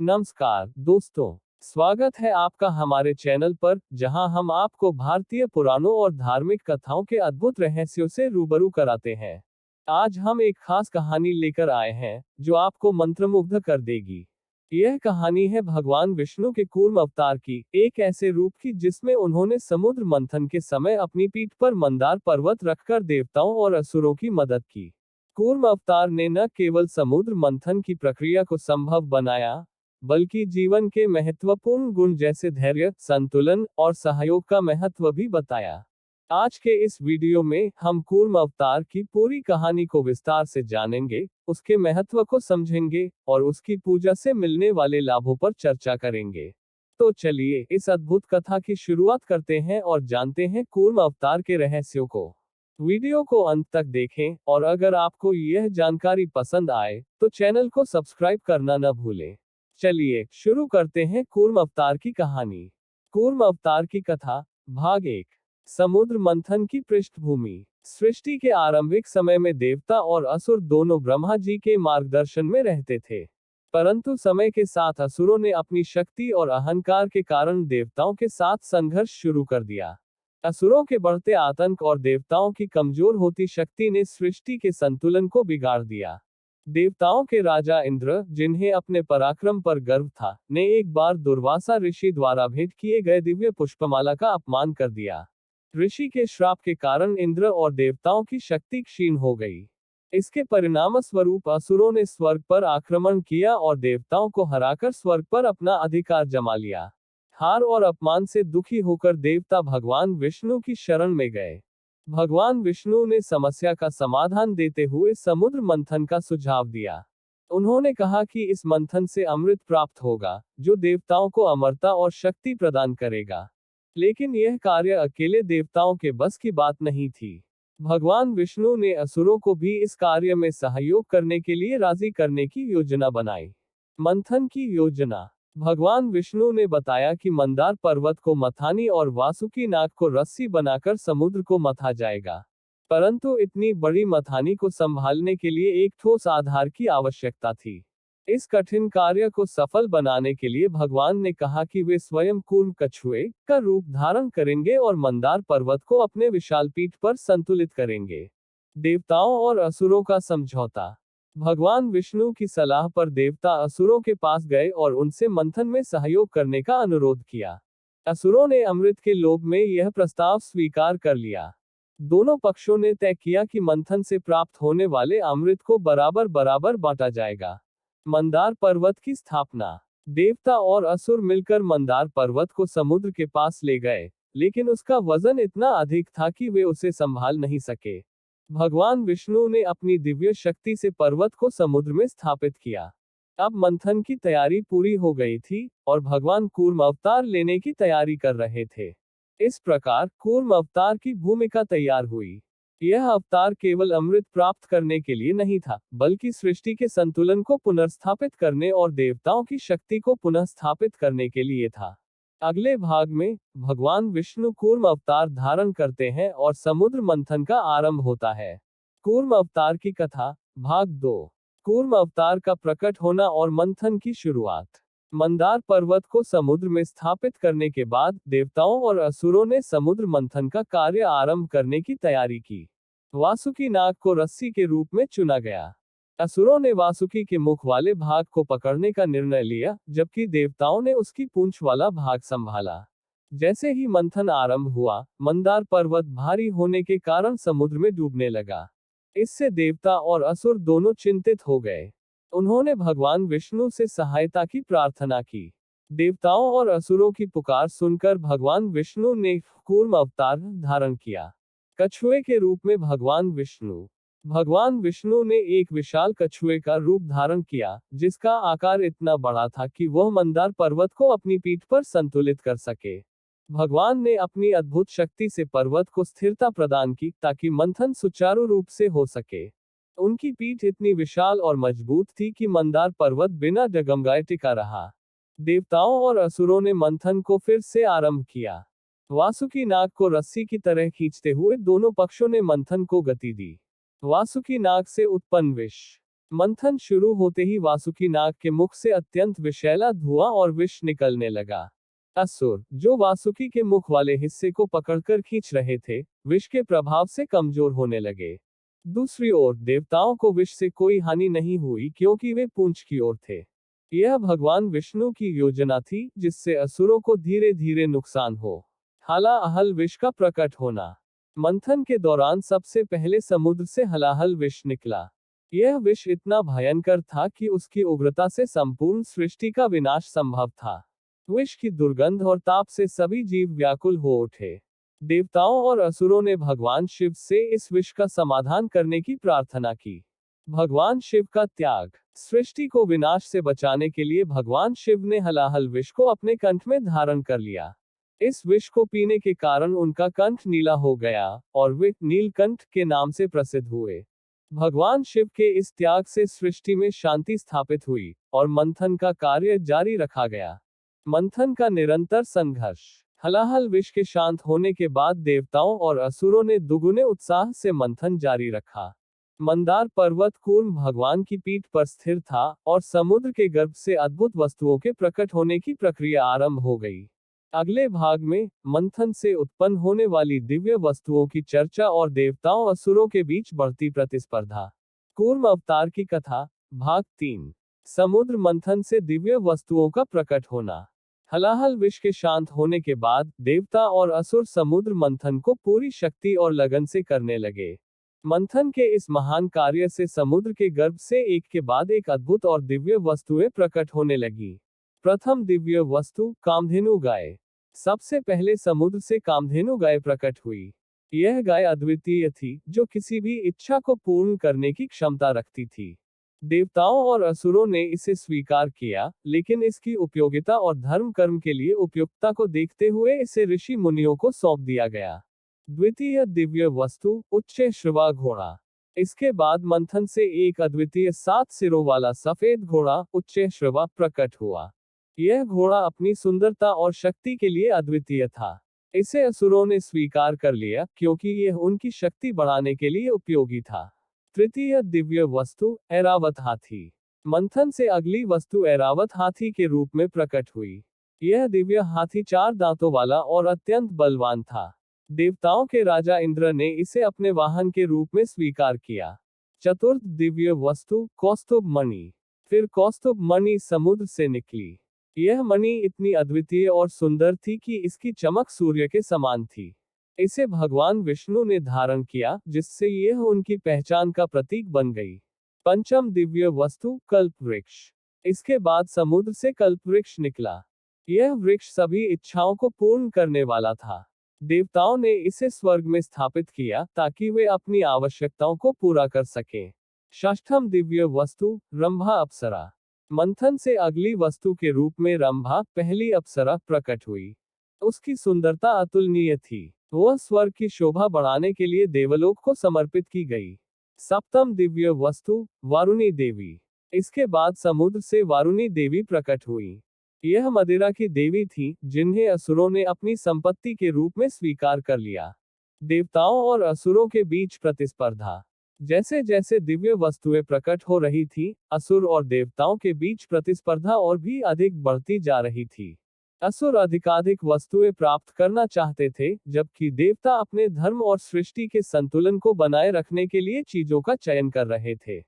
नमस्कार दोस्तों, स्वागत है आपका हमारे चैनल पर, जहां हम आपको भारतीय पुराणों और धार्मिक कथाओं के अद्भुत रहस्यों से रूबरू कराते हैं। आज हम एक खास कहानी लेकर आए हैं, जो आपको मंत्रमुग्ध कर देगी। यह कहानी है भगवान विष्णु के कूर्म अवतार की, एक ऐसे रूप की जिसमें उन्होंने समुद्र मंथन के समय अपनी पीठ पर मंदार पर्वत रखकर देवताओं और असुरों की मदद की। कूर्म अवतार ने न केवल समुद्र मंथन की प्रक्रिया को संभव बनाया, बल्कि जीवन के महत्वपूर्ण गुण जैसे धैर्य, संतुलन और सहयोग का महत्व भी बताया। आज के इस वीडियो में हम कूर्म अवतार की पूरी कहानी को विस्तार से जानेंगे, उसके महत्व को समझेंगे और उसकी पूजा से मिलने वाले लाभों पर चर्चा करेंगे। तो चलिए इस अद्भुत कथा की शुरुआत करते हैं और जानते हैं कूर्म अवतार के रहस्यों को। वीडियो को अंत तक देखें और अगर आपको यह जानकारी पसंद आए तो चैनल को सब्सक्राइब करना न भूलें। चलिए शुरू करते हैं कूर्म अवतार की कहानी। कूर्म अवतार की कथा, भाग 1। समुद्र मंथन की पृष्ठभूमि। सृष्टि के आरंभिक समय में देवता और असुर दोनों ब्रह्मा जी के मार्गदर्शन में रहते थे। परंतु समय के साथ असुरों ने अपनी शक्ति और अहंकार के कारण देवताओं के साथ संघर्ष शुरू कर दिया। असुरों के बढ़ते आतंक और देवताओं की कमजोर होती शक्ति ने सृष्टि के संतुलन को बिगाड़ दिया। देवताओं के राजा इंद्र, जिन्हें अपने पराक्रम पर गर्व था, ने एक बार दुर्वासा ऋषि द्वारा भेंट किए गए दिव्य पुष्पमाला का अपमान कर दिया। ऋषि के श्राप के कारण इंद्र और देवताओं की शक्ति क्षीण हो गई। इसके परिणाम स्वरूप असुरों ने स्वर्ग पर आक्रमण किया और देवताओं को हराकर स्वर्ग पर अपना अधिकार जमा लिया। हार और अपमान से दुखी होकर देवता भगवान विष्णु की शरण में गए। भगवान विष्णु ने समस्या का समाधान देते हुए समुद्र मंथन का सुझाव दिया। उन्होंने कहा कि इस मंथन से अमृत प्राप्त होगा, जो देवताओं को अमरता और शक्ति प्रदान करेगा। लेकिन यह कार्य अकेले देवताओं के बस की बात नहीं थी। भगवान विष्णु ने असुरों को भी इस कार्य में सहयोग करने के लिए राजी करने की योजना बनाई। मंथन की योजना। भगवान विष्णु ने बताया कि मंदार पर्वत को मथानी और वासुकी नाग को रस्सी बनाकर समुद्र को मथा जाएगा। परंतु इतनी बड़ी मथानी को संभालने के लिए एक ठोस आधार की आवश्यकता थी। इस कठिन कार्य को सफल बनाने के लिए भगवान ने कहा कि वे स्वयं कूर्म कछुए का रूप धारण करेंगे और मंदार पर्वत को अपने विशाल पीठ पर संतुलित करेंगे। देवताओं और असुरों का समझौता। भगवान विष्णु की सलाह पर देवता असुरों के पास गए और उनसे मंथन में सहयोग करने का अनुरोध किया। असुरों ने अमृत के लोभ में यह प्रस्ताव स्वीकार कर लिया। दोनों पक्षों ने तय किया कि मंथन से प्राप्त होने वाले अमृत को बराबर बराबर बांटा जाएगा। मंदार पर्वत की स्थापना। देवता और असुर मिलकर मंदार पर्वत को समुद्र के पास ले गए, लेकिन उसका वजन इतना अधिक था कि वे उसे संभाल नहीं सके। भगवान विष्णु ने अपनी दिव्य शक्ति से पर्वत को समुद्र में स्थापित किया। अब मंथन की तैयारी पूरी हो गई थी और भगवान कूर्म अवतार लेने की तैयारी कर रहे थे। इस प्रकार कूर्म अवतार की भूमिका तैयार हुई। यह अवतार केवल अमृत प्राप्त करने के लिए नहीं था, बल्कि सृष्टि के संतुलन को पुनर्स्थापित करने और देवताओं की शक्ति को पुनः स्थापित करने के लिए था। अगले भाग में भगवान विष्णु कूर्म अवतार धारण करते हैं और समुद्र मंथन का आरंभ होता है। कूर्म अवतार की कथा, भाग 2। कूर्म अवतार का प्रकट होना और मंथन की शुरुआत। मंदार पर्वत को समुद्र में स्थापित करने के बाद देवताओं और असुरों ने समुद्र मंथन का कार्य आरंभ करने की तैयारी की। वासुकी नाग को रस्सी के रूप में चुना गया। असुरों ने वासुकी के मुख वाले भाग को पकड़ने का निर्णय लिया, जबकि देवताओं ने उसकी पूंछ वाला भाग संभाला। जैसे ही मंथन आरंभ हुआ, मंदार पर्वत भारी होने के कारण समुद्र में डूबने लगा। इससे देवता और असुर दोनों चिंतित हो गए। उन्होंने भगवान विष्णु से सहायता की प्रार्थना की। देवताओं और असुरों की पुकार सुनकर भगवान विष्णु ने कूर्म अवतार धारण किया। कछुए के रूप में भगवान विष्णु ने एक विशाल कछुए का रूप धारण किया, जिसका आकार इतना बड़ा था कि वह मंदार पर्वत को अपनी पीठ पर संतुलित कर सके। भगवान ने अपनी अद्भुत शक्ति से पर्वत को स्थिरता प्रदान की, ताकि मंथन सुचारू रूप से हो सके। उनकी पीठ इतनी विशाल और मजबूत थी कि मंदार पर्वत बिना डगमगाए टिका रहा। देवताओं और असुरों ने मंथन को फिर से आरंभ किया। वासुकी नाग को रस्सी की तरह खींचते हुए दोनों पक्षों ने मंथन को गति दी। वासुकी नाग से उत्पन्न विष। मंथन शुरू होते ही वासुकी नाग के मुख से अत्यंत विषैला धुआं और विष निकलने लगा। असुर, जो वासुकी के मुख वाले हिस्से को पकड़कर खींच रहे थे, विष के प्रभाव से कमजोर होने लगे। दूसरी ओर देवताओं को विष से कोई हानि नहीं हुई क्योंकि वे पूंछ की ओर थे। यह भगवान विष्णु की योजना थी जिससे असुरों को धीरे धीरे नुकसान हो। हलाहल विष का प्रकट होना। मंथन के दौरान सबसे पहले समुद्र से हलाहल विष निकला। यह विष इतना भयंकर था कि उसकी उग्रता से संपूर्ण सृष्टि का विनाश संभव था। विष की दुर्गंध और ताप से सभी जीव व्याकुल हो उठे। देवताओं और असुरों ने भगवान शिव से इस विष का समाधान करने की प्रार्थना की। भगवान शिव का त्याग। सृष्टि को विनाश से बचाने के लिए भगवान शिव ने हलाहल विष को अपने कंठ में धारण कर लिया। इस विष को पीने के कारण उनका कंठ नीला हो गया और वे नीलकंठ के नाम से प्रसिद्ध हुए। भगवान शिव के इस त्याग से सृष्टि में शांति स्थापित हुई और मंथन का कार्य जारी रखा गया। मंथन का निरंतर संघर्ष। हलाहल विष के शांत होने के बाद देवताओं और असुरों ने दुगुने उत्साह से मंथन जारी रखा। मंदार पर्वत कूर्म भगवान की पीठ पर स्थिर था और समुद्र के गर्भ से अद्भुत वस्तुओं के प्रकट होने की प्रक्रिया आरंभ हो गई। अगले भाग में मंथन से उत्पन्न होने वाली दिव्य वस्तुओं की चर्चा और देवताओं असुरों के बीच बढ़ती प्रतिस्पर्धा। कूर्म अवतार की कथा, भाग 3। समुद्र मंथन से दिव्य वस्तुओं का प्रकट होना। हलाहल विष के शांत होने के बाद देवता और असुर समुद्र मंथन को पूरी शक्ति और लगन से करने लगे। मंथन के इस महान कार्य से समुद्र के गर्भ से एक के बाद एक अद्भुत और दिव्य वस्तुएं प्रकट होने लगी। प्रथम दिव्य वस्तु, कामधेनु गाय। सबसे पहले समुद्र से कामधेनु गाय प्रकट हुई। यह गाय अद्वितीय थी, जो किसी भी इच्छा को पूर्ण करने की क्षमता रखती थी। देवताओं और असुरों ने इसे स्वीकार किया, लेकिन इसकी उपयोगिता और धर्म कर्म के लिए उपयुक्तता को देखते हुए इसे ऋषि मुनियों को सौंप दिया गया। द्वितीय दिव्य वस्तु, उच्च श्रवा घोड़ा। इसके बाद मंथन से एक अद्वितीय 7 सिरों वाला सफेद घोड़ा, उच्च श्रवा, प्रकट हुआ। यह घोड़ा अपनी सुंदरता और शक्ति के लिए अद्वितीय था। इसे असुरों ने स्वीकार कर लिया क्योंकि यह उनकी शक्ति बढ़ाने के लिए उपयोगी था। तृतीय दिव्य वस्तु, ऐरावत हाथी। मंथन से अगली वस्तु ऐरावत हाथी के रूप में प्रकट हुई। यह दिव्य हाथी 4 दांतों वाला और अत्यंत बलवान था। देवताओं के राजा इंद्र ने इसे अपने वाहन के रूप में स्वीकार किया। चतुर्थ दिव्य वस्तु, कौस्तुभ मणि। फिर कौस्तुभ मणि समुद्र से निकली। यह मणि इतनी अद्वितीय और सुंदर थी कि इसकी चमक सूर्य के समान थी। इसे भगवान विष्णु ने धारण किया, जिससे यह उनकी पहचान का प्रतीक बन गई। पंचम दिव्य वस्तु, कल्प वृक्ष। इसके बाद समुद्र से कल्प वृक्ष निकला। यह वृक्ष सभी इच्छाओं को पूर्ण करने वाला था। देवताओं ने इसे स्वर्ग में स्थापित किया ताकि वे अपनी आवश्यकताओं को पूरा कर सकें। षष्ठम दिव्य वस्तु, रंभा अप्सरा। मंथन से अगली वस्तु के रूप में रंभा, पहली अप्सरा, प्रकट हुई। उसकी सुंदरता अतुलनीय थी। वह स्वर्ग की शोभा बढ़ाने के लिए देवलोक को समर्पित की गई। सप्तम दिव्य वस्तु, वारुणी देवी। इसके बाद समुद्र से वारुणी देवी प्रकट हुई। यह मदिरा की देवी थी, जिन्हें असुरों ने अपनी संपत्ति के रूप में स्वीकार कर लिया। देवताओं और असुरों के बीच प्रतिस्पर्धा। जैसे जैसे दिव्य वस्तुएं प्रकट हो रही थी, असुर और देवताओं के बीच प्रतिस्पर्धा और भी अधिक बढ़ती जा रही थी। असुर अधिकाधिक वस्तुएं प्राप्त करना चाहते थे, जबकि देवता अपने धर्म और सृष्टि के संतुलन को बनाए रखने के लिए चीजों का चयन कर रहे थे।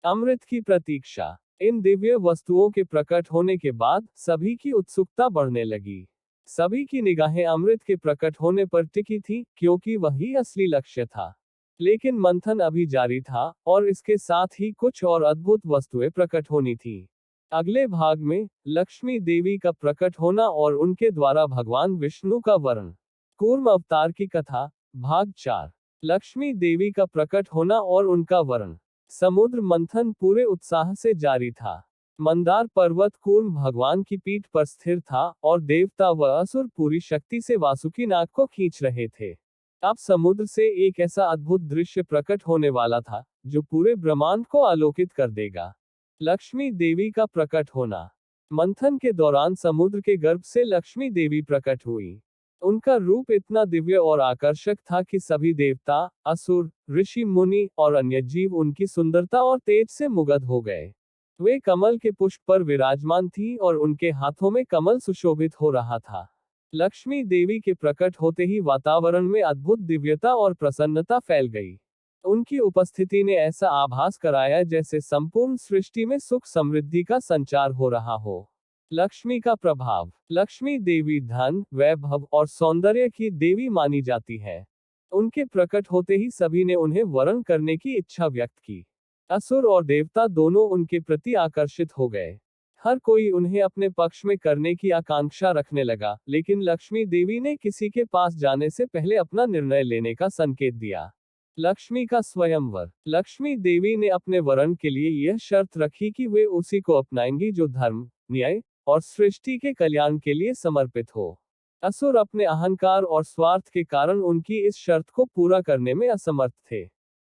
अमृत की प्रतीक्षा। इन दिव्य वस्तुओं के प्रकट होने के बाद सभी की उत्सुकता बढ़ने लगी। सभी की निगाहें अमृत के प्रकट होने पर टिकी थी, क्योंकि वही असली लक्ष्य था। लेकिन मंथन अभी जारी था, और इसके साथ ही कुछ और अद्भुत वस्तुएं प्रकट होनी थी। अगले भाग में लक्ष्मी देवी का प्रकट होना और उनके द्वारा भगवान विष्णु का वरण। कूर्म अवतार की कथा, भाग 4। लक्ष्मी देवी का प्रकट होना और उनका वरण। समुद्र मंथन पूरे उत्साह से जारी था। मंदार पर्वत कूर्म भगवान की पीठ पर स्थिर था, और देवता व असुर पूरी शक्ति से वासुकी नाग को खींच रहे थे। अब समुद्र से एक ऐसा अद्भुत दृश्य प्रकट होने वाला था, जो पूरे ब्रह्मांड को आलोकित कर देगा। लक्ष्मी देवी का प्रकट होना। मंथन के दौरान समुद्र के गर्भ से लक्ष्मी देवी प्रकट हुई। उनका रूप इतना दिव्य और आकर्षक था कि सभी देवता, असुर, ऋषि मुनि और अन्य जीव उनकी सुंदरता और तेज से मुग्ध हो गए। वे कमल के पुष्प पर विराजमान थी और उनके हाथों में कमल सुशोभित हो रहा था। लक्ष्मी देवी के प्रकट होते ही वातावरण में अद्भुत दिव्यता और प्रसन्नता फैल गई। उनकी उपस्थिति ने ऐसा आभास कराया जैसे संपूर्ण सृष्टि में सुख समृद्धि का संचार हो रहा हो। लक्ष्मी का प्रभाव। लक्ष्मी देवी धन, वैभव और सौंदर्य की देवी मानी जाती है। उनके प्रकट होते ही सभी ने उन्हें वरण करने की इच्छा व्यक्त की। असुर और देवता दोनों उनके प्रति आकर्षित हो गए। हर कोई उन्हें अपने पक्ष में करने की आकांक्षा रखने लगा, लेकिन लक्ष्मी देवी ने किसी के पास जाने से पहले अपना निर्णय लेने का संकेत दिया। लक्ष्मी का स्वयंवर। लक्ष्मी देवी ने अपने वरण के लिए यह शर्त रखी कि वे उसी को अपनाएंगी जो धर्म, न्याय और सृष्टि के कल्याण के लिए समर्पित हो। असुर अपने अहंकार और स्वार्थ के कारण उनकी इस शर्त को पूरा करने में असमर्थ थे।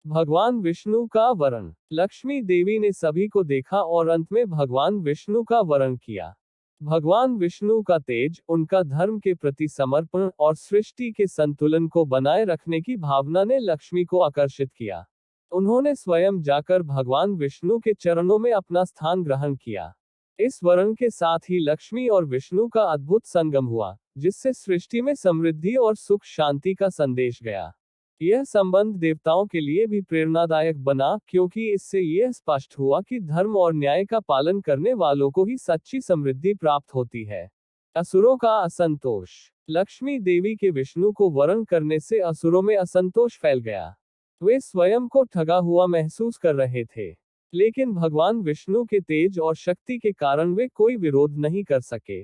भगवान विष्णु का वरण। लक्ष्मी देवी ने सभी को देखा और अंत में भगवान विष्णु का वरण किया। भगवान विष्णु का तेज, उनका धर्म के प्रति समर्पण और सृष्टि के संतुलन को बनाए रखने की भावना ने लक्ष्मी को आकर्षित किया। उन्होंने स्वयं जाकर भगवान विष्णु के चरणों में अपना स्थान ग्रहण किया। इस वरण के साथ ही लक्ष्मी और विष्णु का अद्भुत संगम हुआ, जिससे सृष्टि में समृद्धि और सुख शांति का संदेश गया। यह संबंध देवताओं के लिए भी प्रेरणादायक बना, क्योंकि इससे यह स्पष्ट हुआ कि धर्म और न्याय का पालन करने वालों को ही सच्ची समृद्धि प्राप्त होती है। असुरों का असंतोष। लक्ष्मी देवी के विष्णु को वरण करने से असुरों में असंतोष फैल गया। वे स्वयं को ठगा हुआ महसूस कर रहे थे, लेकिन भगवान विष्णु के तेज और शक्ति के कारण वे कोई विरोध नहीं कर सके।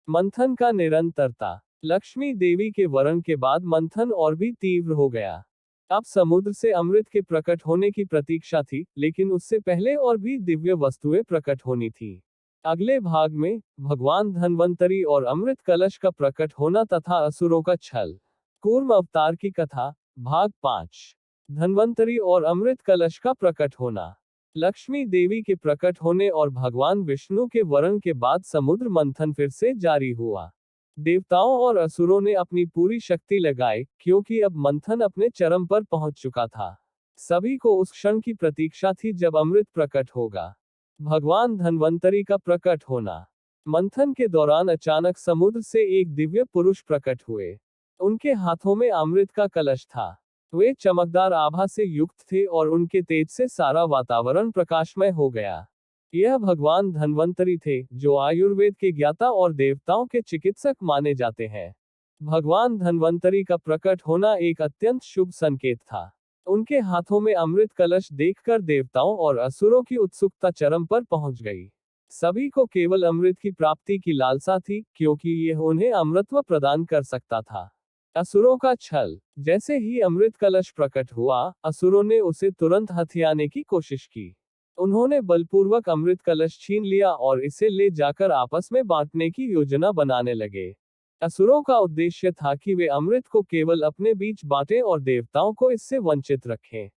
मंथन का निरंतरता। लक्ष्मी देवी के वरण के बाद मंथन और भी तीव्र हो गया। अब समुद्र से अमृत के प्रकट होने की प्रतीक्षा थी, लेकिन उससे पहले और भी दिव्य वस्तुएं प्रकट होनी थी। अगले भाग में भगवान धन्वंतरी और अमृत कलश का प्रकट होना तथा असुरों का छल। कूर्म अवतार की कथा, भाग 5। धन्वंतरी और अमृत कलश का प्रकट होना। लक्ष्मी देवी के प्रकट होने और भगवान विष्णु के वरण के बाद समुद्र मंथन फिर से जारी हुआ। देवताओं और असुरों ने अपनी पूरी शक्ति लगाई, क्योंकि अब मंथन अपने चरम पर पहुंच चुका था। सभी को उस क्षण की प्रतीक्षा थी जब अमृत प्रकट होगा। भगवान धन्वंतरी का प्रकट होना। मंथन के दौरान अचानक समुद्र से एक दिव्य पुरुष प्रकट हुए। उनके हाथों में अमृत का कलश था। वे चमकदार आभा से युक्त थे और उनके तेज से सारा वातावरण प्रकाशमय हो गया। यह भगवान धन्वंतरी थे, जो आयुर्वेद के ज्ञाता और देवताओं के चिकित्सक माने जाते हैं। भगवान धन्वंतरी का प्रकट होना एक अत्यंत शुभ संकेत था। उनके हाथों में अमृत कलश देखकर देवताओं और असुरों की उत्सुकता चरम पर पहुंच गई। सभी को केवल अमृत की प्राप्ति की लालसा थी, क्योंकि यह उन्हें अमृतत्व प्रदान कर सकता था। असुरों का छल। जैसे ही अमृत कलश प्रकट हुआ, असुरों ने उसे तुरंत हथियाने की कोशिश की। उन्होंने बलपूर्वक अमृत कलश छीन लिया और इसे ले जाकर आपस में बांटने की योजना बनाने लगे। असुरों का उद्देश्य था कि वे अमृत को केवल अपने बीच बांटें और देवताओं को इससे वंचित रखें।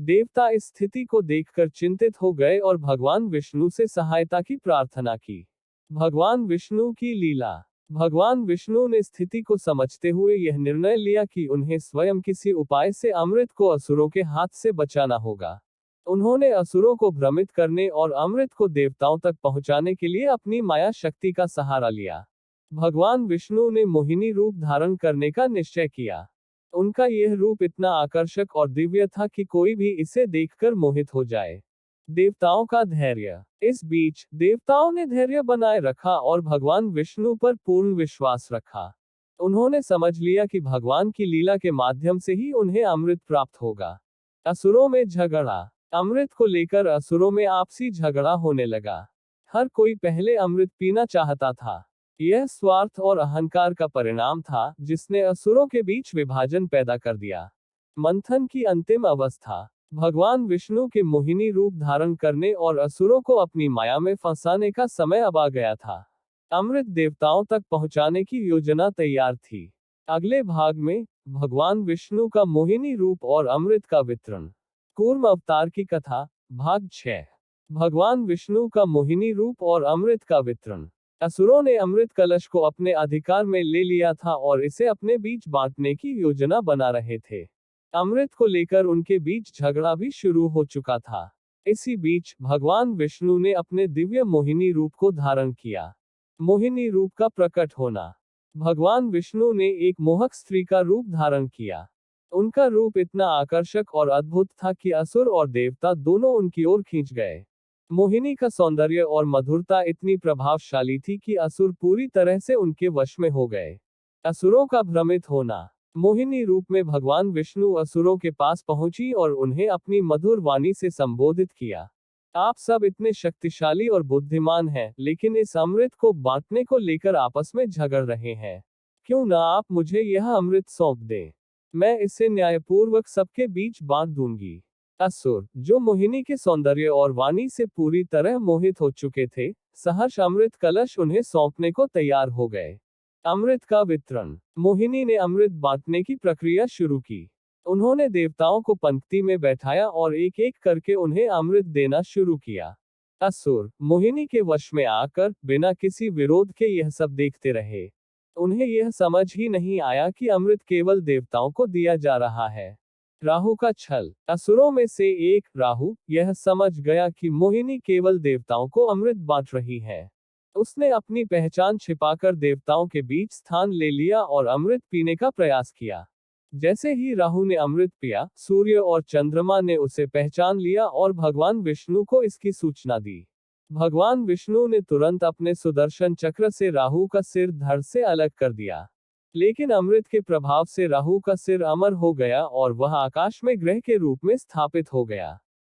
देवता इस स्थिति को देखकर चिंतित हो गए और भगवान विष्णु से सहायता की प्रार्थना की। भगवान विष्णु की लीला। भगवान विष्णु ने स्थिति को समझते हुए यह निर्णय लिया कि उन्हें स्वयं किसी उपाय से अमृत को असुरों के हाथ से बचाना होगा। उन्होंने असुरों को भ्रमित करने और अमृत को देवताओं तक पहुंचाने के लिए अपनी माया शक्ति का सहारा लिया। भगवान विष्णु ने मोहिनी रूप धारण करने का निश्चय किया। उनका यह रूप इतना आकर्षक और दिव्य था कि कोई भी इसे देखकर मोहित हो जाए। देवताओं का धैर्य। इस बीच देवताओं ने धैर्य बनाए रखा और भगवान विष्णु पर पूर्ण विश्वास रखा। उन्होंने समझ लिया कि भगवान की लीला के माध्यम से ही उन्हें अमृत प्राप्त होगा। असुरों में झगड़ा। अमृत को लेकर असुरों में आपसी झगड़ा होने लगा। हर कोई पहले अमृत पीना चाहता था। यह स्वार्थ और अहंकार का परिणाम था, जिसने असुरों के बीच विभाजन पैदा कर दिया। मंथन की अंतिम अवस्था। भगवान विष्णु के मोहिनी रूप धारण करने और असुरों को अपनी माया में फंसाने का समय अब आ गया था। अमृत देवताओं तक पहुंचाने की योजना तैयार थी। अगले भाग में भगवान विष्णु का मोहिनी रूप और अमृत का वितरण। कूर्म अवतार की कथा, भाग 6। भगवान विष्णु का मोहिनी रूप और अमृत का वितरण। असुरों ने अमृत कलश को अपने अधिकार में ले लिया था और इसे अपने बीच बांटने की योजना बना रहे थे। अमृत को लेकर उनके बीच झगड़ा भी शुरू हो चुका था। इसी बीच भगवान विष्णु ने अपने दिव्य मोहिनी रूप को धारण किया। मोहिनी रूप का प्रकट होना। भगवान विष्णु ने एक मोहक स्त्री का रूप धारण किया। उनका रूप इतना आकर्षक और अद्भुत था कि असुर और देवता दोनों उनकी ओर खींच गए। मोहिनी का सौंदर्य और मधुरता इतनी प्रभावशाली थी कि असुर पूरी तरह से उनके वश में हो गए। असुरों का भ्रमित होना। मोहिनी रूप में भगवान विष्णु असुरों के पास पहुंची और उन्हें अपनी मधुर वाणी से संबोधित किया। आप सब इतने शक्तिशाली और बुद्धिमान हैं, लेकिन इस अमृत को बांटने को लेकर आपस में झगड़ रहे हैं। क्यों ना आप मुझे यह अमृत सौंप दें? मैं इसे न्यायपूर्वक सबके बीच बांट दूंगी। असुर, जो मोहिनी के सौंदर्य और वाणी से पूरी तरह मोहित हो चुके थे, सहर्ष अमृत कलश उन्हें सौंपने को तैयार हो गए। अमृत का वितरण। मोहिनी ने अमृत बांटने की प्रक्रिया शुरू की। उन्होंने देवताओं को पंक्ति में बैठाया और एक एक करके उन्हें अमृत देना शुरू किया। असुर, मोहिनी के वश में आकर, बिना किसी विरोध के यह सब देखते रहे। उन्हें यह समझ ही नहीं आया कि अमृत केवल देवताओं को दिया जा रहा है। राहु का छल। असुरों में से एक, राहु, यह समझ गया कि मोहिनी केवल देवताओं को अमृत बांट रही है। उसने अपनी पहचान छिपाकर देवताओं के बीच स्थान ले लिया और अमृत पीने का प्रयास किया। जैसे ही राहु ने अमृत पिया, सूर्य और चंद्रमा ने उसे पहचान लिया और भगवान विष्णु को इसकी सूचना दी। भगवान विष्णु ने तुरंत अपने सुदर्शन चक्र से राहु का सिर धड़ से अलग कर दिया। लेकिन अमृत के प्रभाव से राहु का सिर अमर हो गया और वह आकाश में ग्रह के रूप में स्थापित हो गया।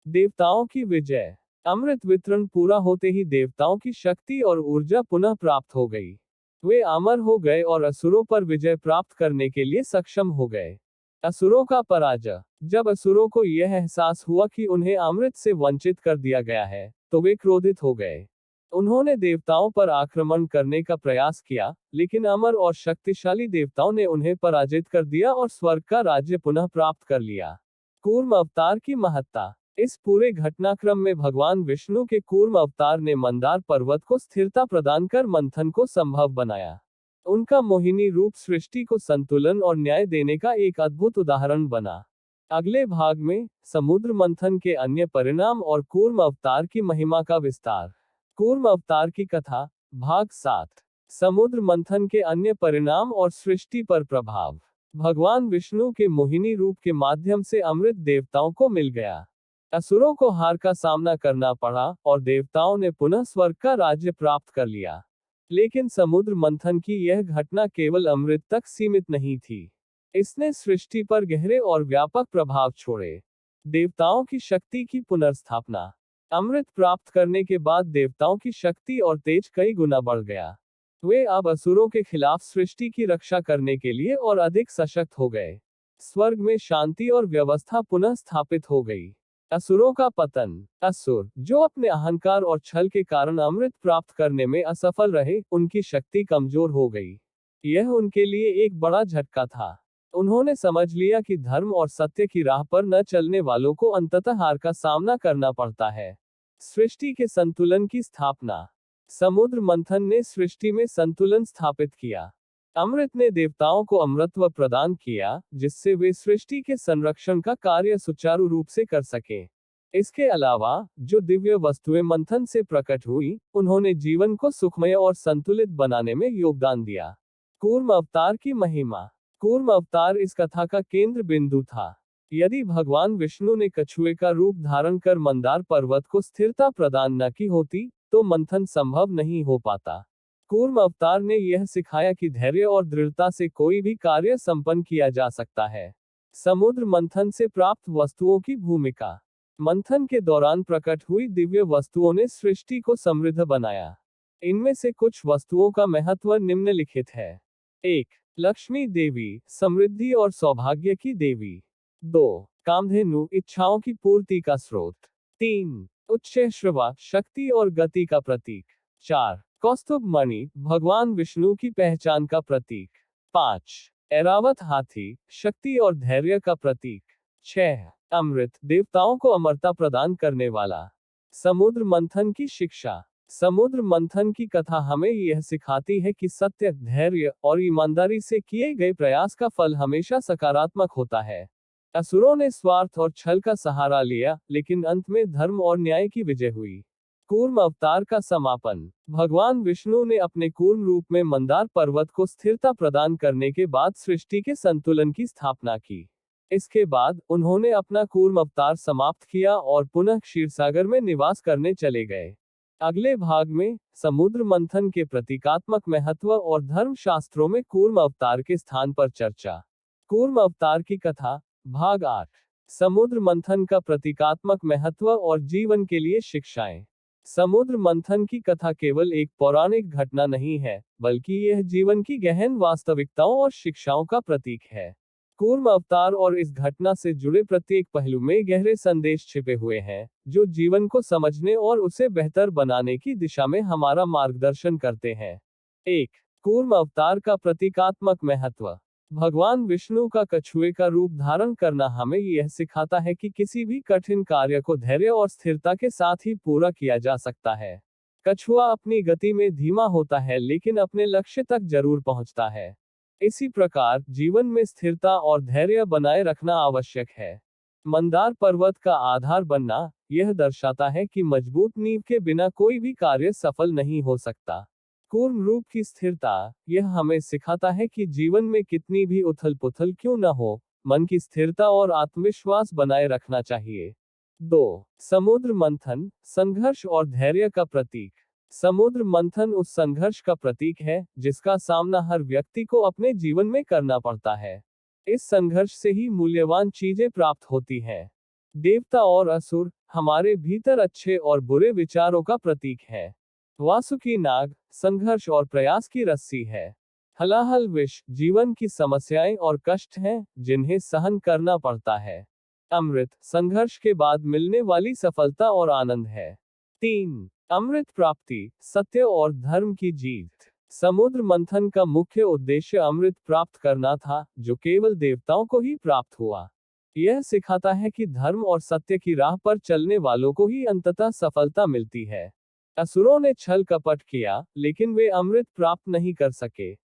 देवताओं की विजय। अमृत वितरण पूरा होते ही देवताओं की शक्ति और ऊर्जा पुनः प्राप्त हो गई। वे अमर हो गए और असुरों पर विजय प्राप्त करने के लिए सक्षम हो गए। असुरों का पराजय। जब असुरों को यह एहसास हुआ कि उन्हें अमृत से वंचित कर दिया गया है, तो वे क्रोधित हो गए। उन्होंने देवताओं पर आक्रमण करने का प्रयास किया, लेकिन अमर और शक्तिशाली देवताओं ने उन्हें पराजित कर दिया और स्वर्ग का राज्य पुनः प्राप्त कर लिया। कूर्म अवतार की महत्ता। इस पूरे घटनाक्रम में भगवान विष्णु के कूर्म अवतार ने मंदार पर्वत को स्थिरता प्रदान कर मंथन को संभव बनाया। उनका मोहिनी रूप सृष्टि को संतुलन और न्याय देने का एक अद्भुत उदाहरण बना। अगले भाग में समुद्र मंथन के अन्य परिणाम और कूर्म अवतार की महिमा का विस्तार। कूर्म अवतार की कथा, भाग 7। समुद्र मंथन के अन्य परिणाम और सृष्टि पर प्रभाव। भगवान विष्णु के मोहिनी रूप के माध्यम से अमृत देवताओं को मिल गया। असुरों को हार का सामना करना पड़ा और देवताओं ने पुनः स्वर्ग का राज्य प्राप्त कर लिया। लेकिन समुद्र मंथन की यह घटना केवल अमृत तक सीमित नहीं थी। इसने सृष्टि पर गहरे और व्यापक प्रभाव छोड़े। देवताओं की शक्ति की पुनर्स्थापना। अमृत प्राप्त करने के बाद देवताओं की शक्ति और तेज कई गुना बढ़ गया। वे अब असुरों के खिलाफ सृष्टि की रक्षा करने के लिए और अधिक सशक्त हो गए। स्वर्ग में शांति और व्यवस्था पुनः स्थापित हो गई। असुरों का पतन। असुर, जो अपने अहंकार और छल के कारण अमृत प्राप्त करने में असफल रहे, उनकी शक्ति कमजोर हो गई। यह उनके लिए एक बड़ा झटका था। उन्होंने समझ लिया कि धर्म और सत्य की राह पर न चलने वालों को अंततः हार का सामना करना पड़ता है। सृष्टि के संतुलन की स्थापना। समुद्र मंथन ने सृष्टि में संतुलन स्थापित किया। अमृत ने देवताओं को अमृतत्व प्रदान किया, जिससे वे सृष्टि के संरक्षण का कार्य सुचारू रूप से कर सके। इसके अलावा, जो दिव्य वस्तुएं मंथन से प्रकट हुई, उन्होंने जीवन को सुखमय और संतुलित बनाने में योगदान दिया। कूर्म अवतार की महिमा। कूर्म अवतार इस कथा का केंद्र बिंदु था। यदि भगवान विष्णु ने कछुए का रूप धारण कर मंदार पर्वत को स्थिरता प्रदान न की होती, तो मंथन संभव नहीं हो पाता। कूर्म अवतार ने यह सिखाया कि धैर्य और दृढ़ता से कोई भी कार्य संपन्न किया जा सकता है। समुद्र मंथन से प्राप्त वस्तुओं की भूमिका। मंथन के दौरान प्रकट हुई दिव्य वस्तुओं ने सृष्टि को समृद्ध बनाया। इनमें से कुछ वस्तुओं का महत्व निम्नलिखित है। 1. लक्ष्मी देवी, समृद्धि और सौभाग्य की देवी। 2. कामधेनु, इच्छाओं की पूर्ति का स्रोत। 3. उच्चैःश्रवा, शक्ति और गति का प्रतीक। 4. कौस्तुभ मणि, भगवान विष्णु की पहचान का प्रतीक। 5. ऐरावत हाथी, शक्ति और धैर्य का प्रतीक। 6. अमृत, देवताओं को अमरता प्रदान करने वाला। समुद्र मंथन की शिक्षा। समुद्र मंथन की कथा हमें यह सिखाती है कि सत्य, धैर्य और ईमानदारी से किए गए प्रयास का फल हमेशा सकारात्मक होता है। असुरों ने स्वार्थ और छल का सहारा लिया, लेकिन अंत में धर्म और न्याय की विजय हुई। कूर्म अवतार का समापन। भगवान विष्णु ने अपने कूर्म रूप में मंदार पर्वत को स्थिरता प्रदान करने के बाद सृष्टि के संतुलन की स्थापना की। इसके बाद उन्होंने अपना कूर्म अवतार समाप्त किया और पुनः क्षीरसागर में निवास करने चले गए। अगले भाग में समुद्र मंथन के प्रतीकात्मक महत्व और धर्म शास्त्रों में कूर्म अवतार के स्थान पर चर्चा। कूर्म अवतार की कथा, भाग 8। समुद्र मंथन का प्रतीकात्मक महत्व और जीवन के लिए शिक्षाएं। समुद्र मंथन की कथा केवल एक पौराणिक घटना नहीं है, बल्कि यह जीवन की गहन वास्तविकताओं और शिक्षाओं का प्रतीक है। कूर्म अवतार और इस घटना से जुड़े प्रत्येक पहलू में गहरे संदेश छिपे हुए हैं, जो जीवन को समझने और उसे बेहतर बनाने की दिशा में हमारा मार्गदर्शन करते हैं। 1। कूर्म अवतार का प्रतीकात्मक महत्व। भगवान विष्णु का कछुए का रूप धारण करना हमें यह सिखाता है कि किसी भी कठिन कार्य को धैर्य और स्थिरता के साथ ही पूरा किया जा सकता है। कछुआ अपनी गति में धीमा होता है, लेकिन अपने लक्ष्य तक जरूर पहुंचता है। इसी प्रकार जीवन में स्थिरता और धैर्य बनाए रखना आवश्यक है। मंदार पर्वत का आधार बनना, यह दर्शाता है कि मजबूत नींव के बिना कोई भी कार्य सफल नहीं हो सकता। कूर्म रूप की स्थिरता, यह हमें सिखाता है कि जीवन में कितनी भी उथल पुथल क्यों न हो, मन की स्थिरता और आत्मविश्वास बनाए रखना चाहिए। 2। समुद्र मंथन, संघर्ष और धैर्य का प्रतीक। समुद्र मंथन उस संघर्ष का प्रतीक है, जिसका सामना हर व्यक्ति को अपने जीवन में करना पड़ता है। इस संघर्ष से ही मूल्यवान चीजें प्राप्त होती हैं। देवता और असुर, हमारे भीतर अच्छे और बुरे विचारों का प्रतीक है। वासुकी नाग, संघर्ष और प्रयास की रस्सी है। हलाहल विष, जीवन की समस्याएं और कष्ट हैं, जिन्हें सहन करना पड़ता है। अमृत, संघर्ष के बाद मिलने वाली सफलता और आनंद है। 3। अमृत प्राप्ति, सत्य और धर्म की जीत। समुद्र मंथन का मुख्य उद्देश्य अमृत प्राप्त करना था, जो केवल देवताओं को ही प्राप्त हुआ। यह सिखाता है कि धर्म और सत्य की राह पर चलने वालों को ही अंततः सफलता मिलती है। असुरों ने छल कपट किया, लेकिन वे अमृत प्राप्त नहीं कर सके।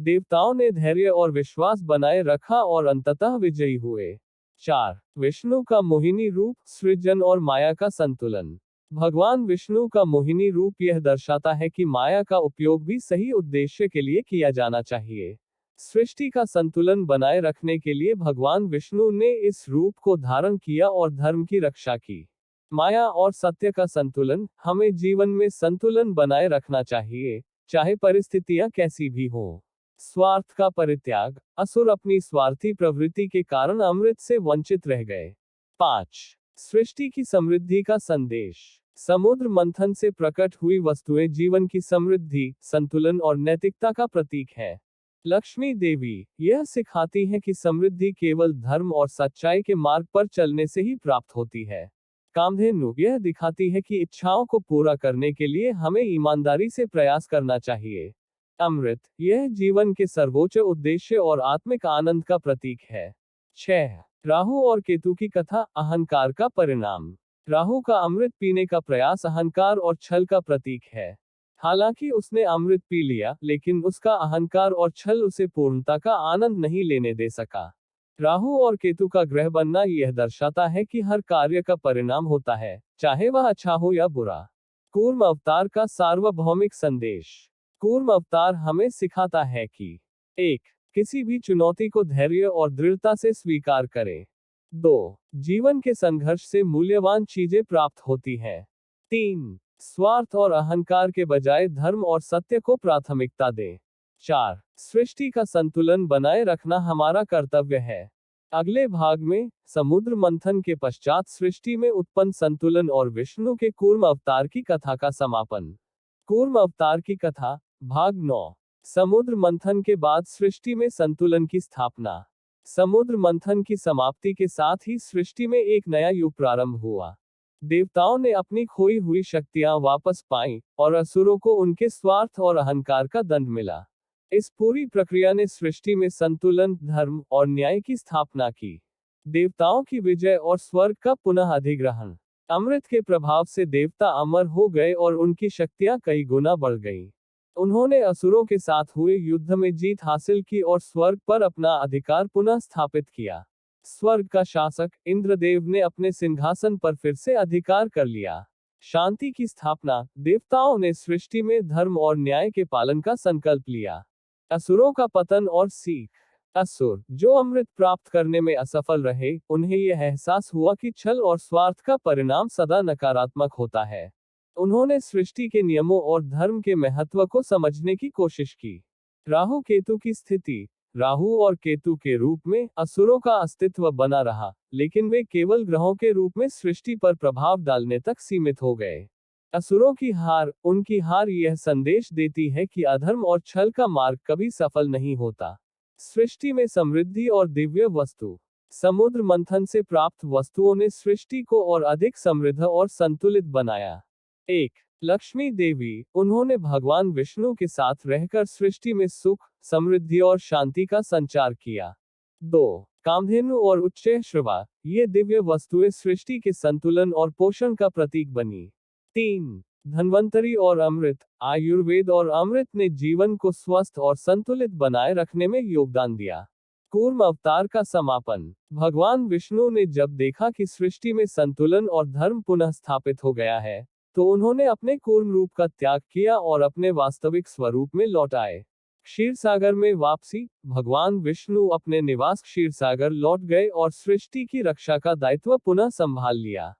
देवताओं ने धैर्य और विश्वास बनाए रखा और अंततः विजयी हुए। 4। विष्णु का मोहिनी रूप, सृजन और माया का संतुलन। भगवान विष्णु का मोहिनी रूप यह दर्शाता है कि माया का उपयोग भी सही उद्देश्य के लिए किया जाना चाहिए। सृष्टि का संतुलन बनाए रखने के लिए भगवान विष्णु ने इस रूप को धारण किया और धर्म की रक्षा की। माया और सत्य का संतुलन, हमें जीवन में संतुलन बनाए रखना चाहिए, चाहे परिस्थितियां कैसी भी हो। स्वार्थ का परित्याग, असुर अपनी स्वार्थी प्रवृत्ति के कारण अमृत से वंचित रह गए। 5। सृष्टि की समृद्धि का संदेश। समुद्र मंथन से प्रकट हुई वस्तुएं जीवन की समृद्धि, संतुलन और नैतिकता का प्रतीक है। लक्ष्मी देवी, यह सिखाती है कि समृद्धि केवल धर्म और सच्चाई के मार्ग पर चलने से ही प्राप्त होती है। कामधेनु, यह दिखाती है कि इच्छाओं को पूरा करने के लिए हमें ईमानदारी से प्रयास करना चाहिए। अमृत, यह जीवन के सर्वोच्च उद्देश्य और आत्मिक आनंद का प्रतीक है। 6। राहु और केतु की कथा, अहंकार का परिणाम। राहु का अमृत पीने का प्रयास अहंकार और छल का प्रतीक है। हालांकि उसने अमृत पी लिया, लेकिन उसका अहंकार और छल उसे पूर्णता का आनंद नहीं लेने दे सका। राहु और केतु का ग्रह बनना यह दर्शाता है कि हर कार्य का परिणाम होता है, चाहे वह अच्छा हो या बुरा। कूर्म अवतार का सार्वभौमिक संदेश। कूर्म अवतार हमें सिखाता है कि 1. किसी भी चुनौती को धैर्य और दृढ़ता से स्वीकार करें। 2. जीवन के संघर्ष से मूल्यवान चीजें प्राप्त होती हैं। 3. स्वार्थ और अहंकार के बजाय धर्म और सत्य को प्राथमिकता दें। 4. सृष्टि का संतुलन बनाए रखना हमारा कर्तव्य है। अगले भाग में समुद्र मंथन के पश्चात सृष्टि में उत्पन्न संतुलन और विष्णु के कूर्म अवतार की कथा का समापन। कूर्म अवतार की कथा, भाग 9। समुद्र मंथन के बाद सृष्टि में संतुलन की स्थापना। समुद्र मंथन की समाप्ति के साथ ही सृष्टि में एक नया युग प्रारंभ हुआ। देवताओं ने अपनी खोई हुई शक्तियां वापस पाईं, और असुरों को उनके स्वार्थ और अहंकार का दंड मिला। इस पूरी प्रक्रिया ने सृष्टि में संतुलन, धर्म और न्याय की स्थापना की। देवताओं की विजय और स्वर्ग का पुनः अधिग्रहण। अमृत के प्रभाव से देवता अमर हो गए और उनकी शक्तियां कई गुना बढ़ गईं। उन्होंने असुरों के साथ हुए युद्ध में जीत हासिल की और स्वर्ग पर अपना अधिकार पुनः स्थापित किया। स्वर्ग का शासक इंद्रदेव ने अपने सिंहासन पर फिर से अधिकार कर लिया। शांति की स्थापना, देवताओं ने सृष्टि में धर्म और न्याय के पालन का संकल्प लिया। असुरों का पतन और सीख। असुर, जो अमृत प्राप्त करने में असफल रहे, उन्हें यह एहसास हुआ कि छल और स्वार्थ का परिणाम सदा नकारात्मक होता है। उन्होंने सृष्टि के नियमों और धर्म के महत्व को समझने की कोशिश की। राहु केतु की स्थिति। राहु और केतु के रूप में असुरों का अस्तित्व बना रहा, लेकिन वे केवल ग्रहों के रूप में सृष्टि पर प्रभाव डालने तक सीमित हो गए। असुरों की हार, उनकी हार यह संदेश देती है कि अधर्म और छल का मार्ग कभी सफल नहीं होता। सृष्टि में समृद्धि और दिव्य वस्तु। समुद्र मंथन से प्राप्त वस्तुओं ने सृष्टि को और अधिक समृद्ध और संतुलित बनाया। 1. लक्ष्मी देवी, उन्होंने भगवान विष्णु के साथ रहकर सृष्टि में सुख, समृद्धि और शांति का संचार किया। 2. कामधेनु और उच्चैःश्रवा, ये दिव्य वस्तुएं सृष्टि के संतुलन और पोषण का प्रतीक बनी। 3. धन्वंतरी और अमृत, आयुर्वेद और अमृत ने जीवन को स्वस्थ और संतुलित बनाए रखने में योगदान दिया। कूर्म अवतार का समापन। भगवान विष्णु ने जब देखा कि सृष्टि में संतुलन और धर्म पुनः स्थापित हो गया है, तो उन्होंने अपने कूर्म रूप का त्याग किया और अपने वास्तविक स्वरूप में लौट आए। क्षीरसागर में वापसी। भगवान विष्णु अपने निवास क्षीरसागर लौट गए और सृष्टि की रक्षा का दायित्व पुनः संभाल लिया।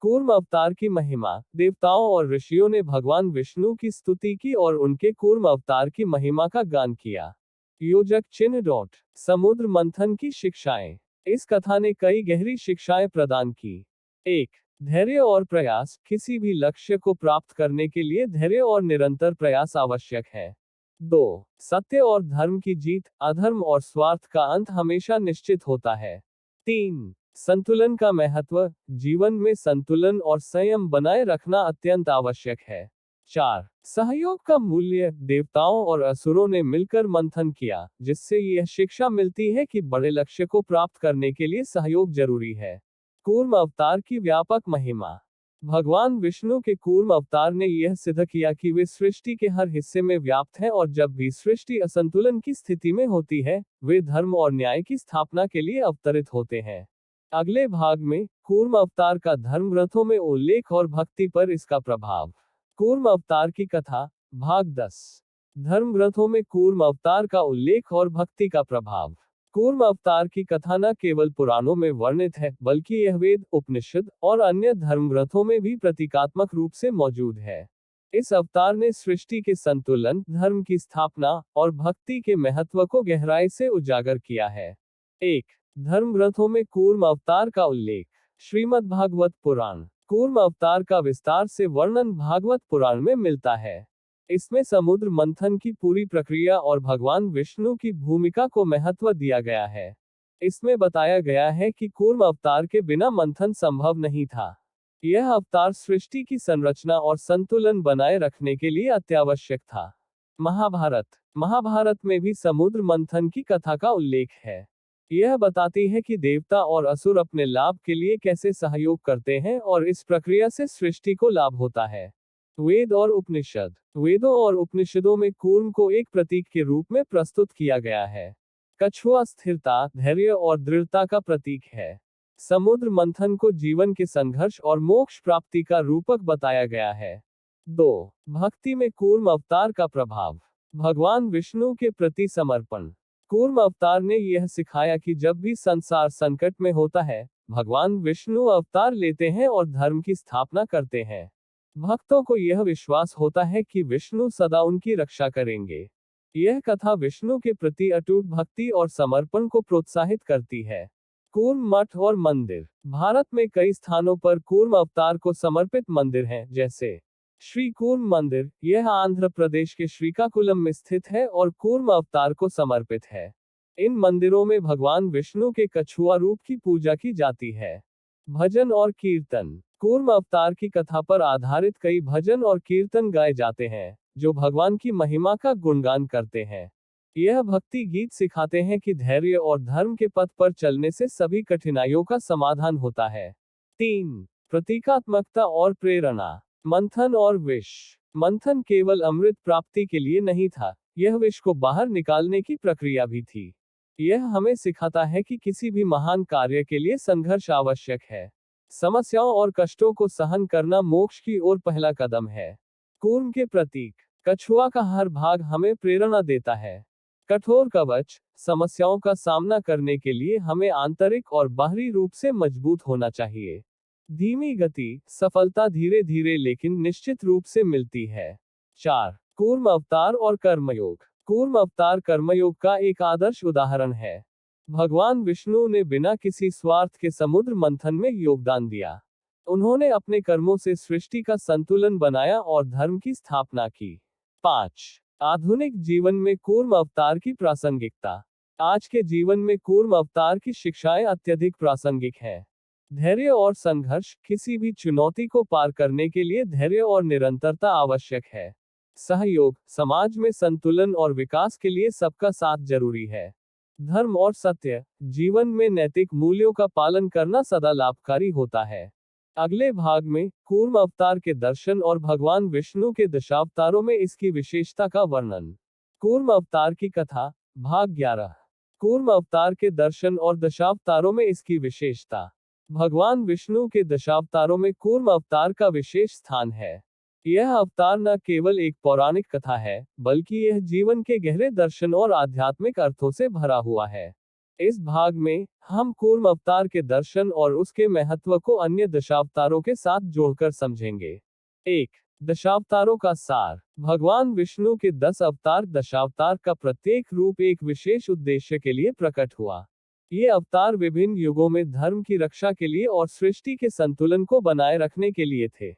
कूर्म अवतार की महिमा। देवताओं और ऋषियों ने भगवान विष्णु की स्तुति की और उनके कूर्म अवतार की महिमा का गान किया। योजक चिन्ह। समुद्र मंथन की शिक्षाएं। इस कथा ने कई गहरी शिक्षाएं प्रदान की। 1. धैर्य और प्रयास। किसी भी लक्ष्य को प्राप्त करने के लिए धैर्य और निरंतर प्रयास आवश्यक है। 2. सत्य और धर्म की जीत। अधर्म और स्वार्थ का अंत हमेशा निश्चित होता है। 3. संतुलन का महत्व। जीवन में संतुलन और संयम बनाए रखना अत्यंत आवश्यक है। 4. सहयोग का मूल्य। देवताओं और असुरों ने मिलकर मंथन किया, जिससे यह शिक्षा मिलती है कि बड़े लक्ष्य को प्राप्त करने के लिए सहयोग जरूरी है। कूर्म अवतार की व्यापक महिमा। भगवान विष्णु के कूर्म अवतार ने यह सिद्ध किया कि वे सृष्टि के हर हिस्से में व्याप्त हैं और जब भी सृष्टि असंतुलन की स्थिति में होती है, वे धर्म और न्याय की स्थापना के लिए अवतरित होते हैं। अगले भाग में कूर्म अवतार का धर्म ग्रंथों में उल्लेख और भक्ति पर इसका प्रभाव। कूर्म अवतार की कथा, भाग 10। धर्म ग्रंथों में कूर्म अवतार का उल्लेख और भक्ति का प्रभाव। कूर्म अवतार की कथा न केवल पुराणों में वर्णित है, बल्कि यह वेद, उपनिषद और अन्य धर्म ग्रंथों में भी प्रतीकात्मक रूप से मौजूद है। इस अवतार ने सृष्टि के संतुलन, धर्म की स्थापना और भक्ति के महत्व को गहराई से उजागर किया है। 1. धर्म ग्रंथों में कूर्म अवतार का उल्लेख। श्रीमद् भागवत पुराण। कूर्म अवतार का विस्तार से वर्णन भागवत पुराण में मिलता है। इसमें समुद्र मंथन की पूरी प्रक्रिया और भगवान विष्णु की भूमिका को महत्व दिया गया है। इसमें बताया गया है कि कूर्म अवतार के बिना मंथन संभव नहीं था। यह अवतार सृष्टि की संरचना और संतुलन बनाए रखने के लिए अत्यावश्यक था। महाभारत में भी समुद्र मंथन की कथा का उल्लेख है। यह बताती है कि देवता और असुर अपने लाभ के लिए कैसे सहयोग करते हैं और इस प्रक्रिया से सृष्टि को लाभ होता है। वेद और उपनिषद। वेदों और उपनिषदों में कूर्म को एक प्रतीक के रूप में प्रस्तुत किया गया है। कछुआ स्थिरता, धैर्य और दृढ़ता का प्रतीक है। समुद्र मंथन को जीवन के संघर्ष और मोक्ष प्राप्ति का रूपक बताया गया है। 2. भक्ति में कूर्म अवतार का प्रभाव। भगवान विष्णु के प्रति समर्पण। कूर्म अवतार ने यह सिखाया कि जब भी संसार संकट में होता है, भगवान विष्णु अवतार लेते हैं और धर्म की स्थापना करते हैं। भक्तों को यह विश्वास होता है कि विष्णु सदा उनकी रक्षा करेंगे। यह कथा विष्णु के प्रति अटूट भक्ति और समर्पण को प्रोत्साहित करती है। कूर्म मठ और मंदिर। भारत में कई स्थानों पर कूर्म अवतार को समर्पित मंदिर हैं, जैसे श्री कूर्म मंदिर। यह आंध्र प्रदेश के श्रीकाकुलम में स्थित है और कूर्म अवतार को समर्पित है। इन मंदिरों में भगवान विष्णु के कछुआ रूप की पूजा की जाती है। भजन और कीर्तन। कूर्म अवतार की कथा पर आधारित कई भजन और कीर्तन गाए जाते हैं, जो भगवान की महिमा का गुणगान करते हैं। यह भक्ति गीत सिखाते हैं कि धैर्य और धर्म के पथ पर चलने से सभी कठिनाइयों का समाधान होता है। 3. प्रतीकात्मकता और प्रेरणा। मंथन और विष। मंथन केवल अमृत प्राप्ति के लिए नहीं था, यह विष को बाहर निकालने की प्रक्रिया भी थी। यह हमें सिखाता है कि किसी भी महान कार्य के लिए संघर्ष आवश्यक है। समस्याओं और कष्टों को सहन करना मोक्ष की ओर पहला कदम है। कूर्म के प्रतीक। कछुआ का हर भाग हमें प्रेरणा देता है। कठोर कवच। समस्याओं का सामना करने के लिए हमें आंतरिक और बाहरी रूप से मजबूत होना चाहिए। धीमी गति। सफलता धीरे धीरे लेकिन निश्चित रूप से मिलती है। 4. कूर्म अवतार और कर्मयोग। कूर्म अवतार कर्मयोग का एक आदर्श उदाहरण है। भगवान विष्णु ने बिना किसी स्वार्थ के समुद्र मंथन में योगदान दिया। उन्होंने अपने कर्मों से सृष्टि का संतुलन बनाया और धर्म की स्थापना की। 5. आधुनिक जीवन में कूर्म अवतार की प्रासंगिकता। आज के जीवन में कूर्म अवतार की शिक्षाएं अत्यधिक प्रासंगिक हैं। धैर्य और संघर्ष। किसी भी चुनौती को पार करने के लिए धैर्य और निरंतरता आवश्यक है। सहयोग। समाज में संतुलन और विकास के लिए सबका साथ जरूरी है। धर्म और सत्य। जीवन में नैतिक मूल्यों का पालन करना सदा लाभकारी होता है। अगले भाग में कूर्म अवतार के दर्शन और भगवान विष्णु के दशावतारों में इसकी विशेषता का वर्णन। कूर्म अवतार की कथा। भाग 11। कूर्म अवतार के दर्शन और दशावतारों में इसकी विशेषता। भगवान विष्णु के दशावतारों में कूर्म अवतार का विशेष स्थान है। यह अवतार न केवल एक पौराणिक कथा है, बल्कि यह जीवन के गहरे दर्शन और आध्यात्मिक अर्थों से भरा हुआ है। इस भाग में हम कूर्म अवतार के दर्शन और उसके महत्व को अन्य दशावतारों के साथ जोड़कर समझेंगे। 1. दशावतारों का सार। भगवान विष्णु के 10 अवतार। दशावतार का प्रत्येक रूप एक विशेष उद्देश्य के लिए प्रकट हुआ। ये अवतार विभिन्न युगों में धर्म की रक्षा के लिए और सृष्टि के संतुलन को बनाए रखने के लिए थे।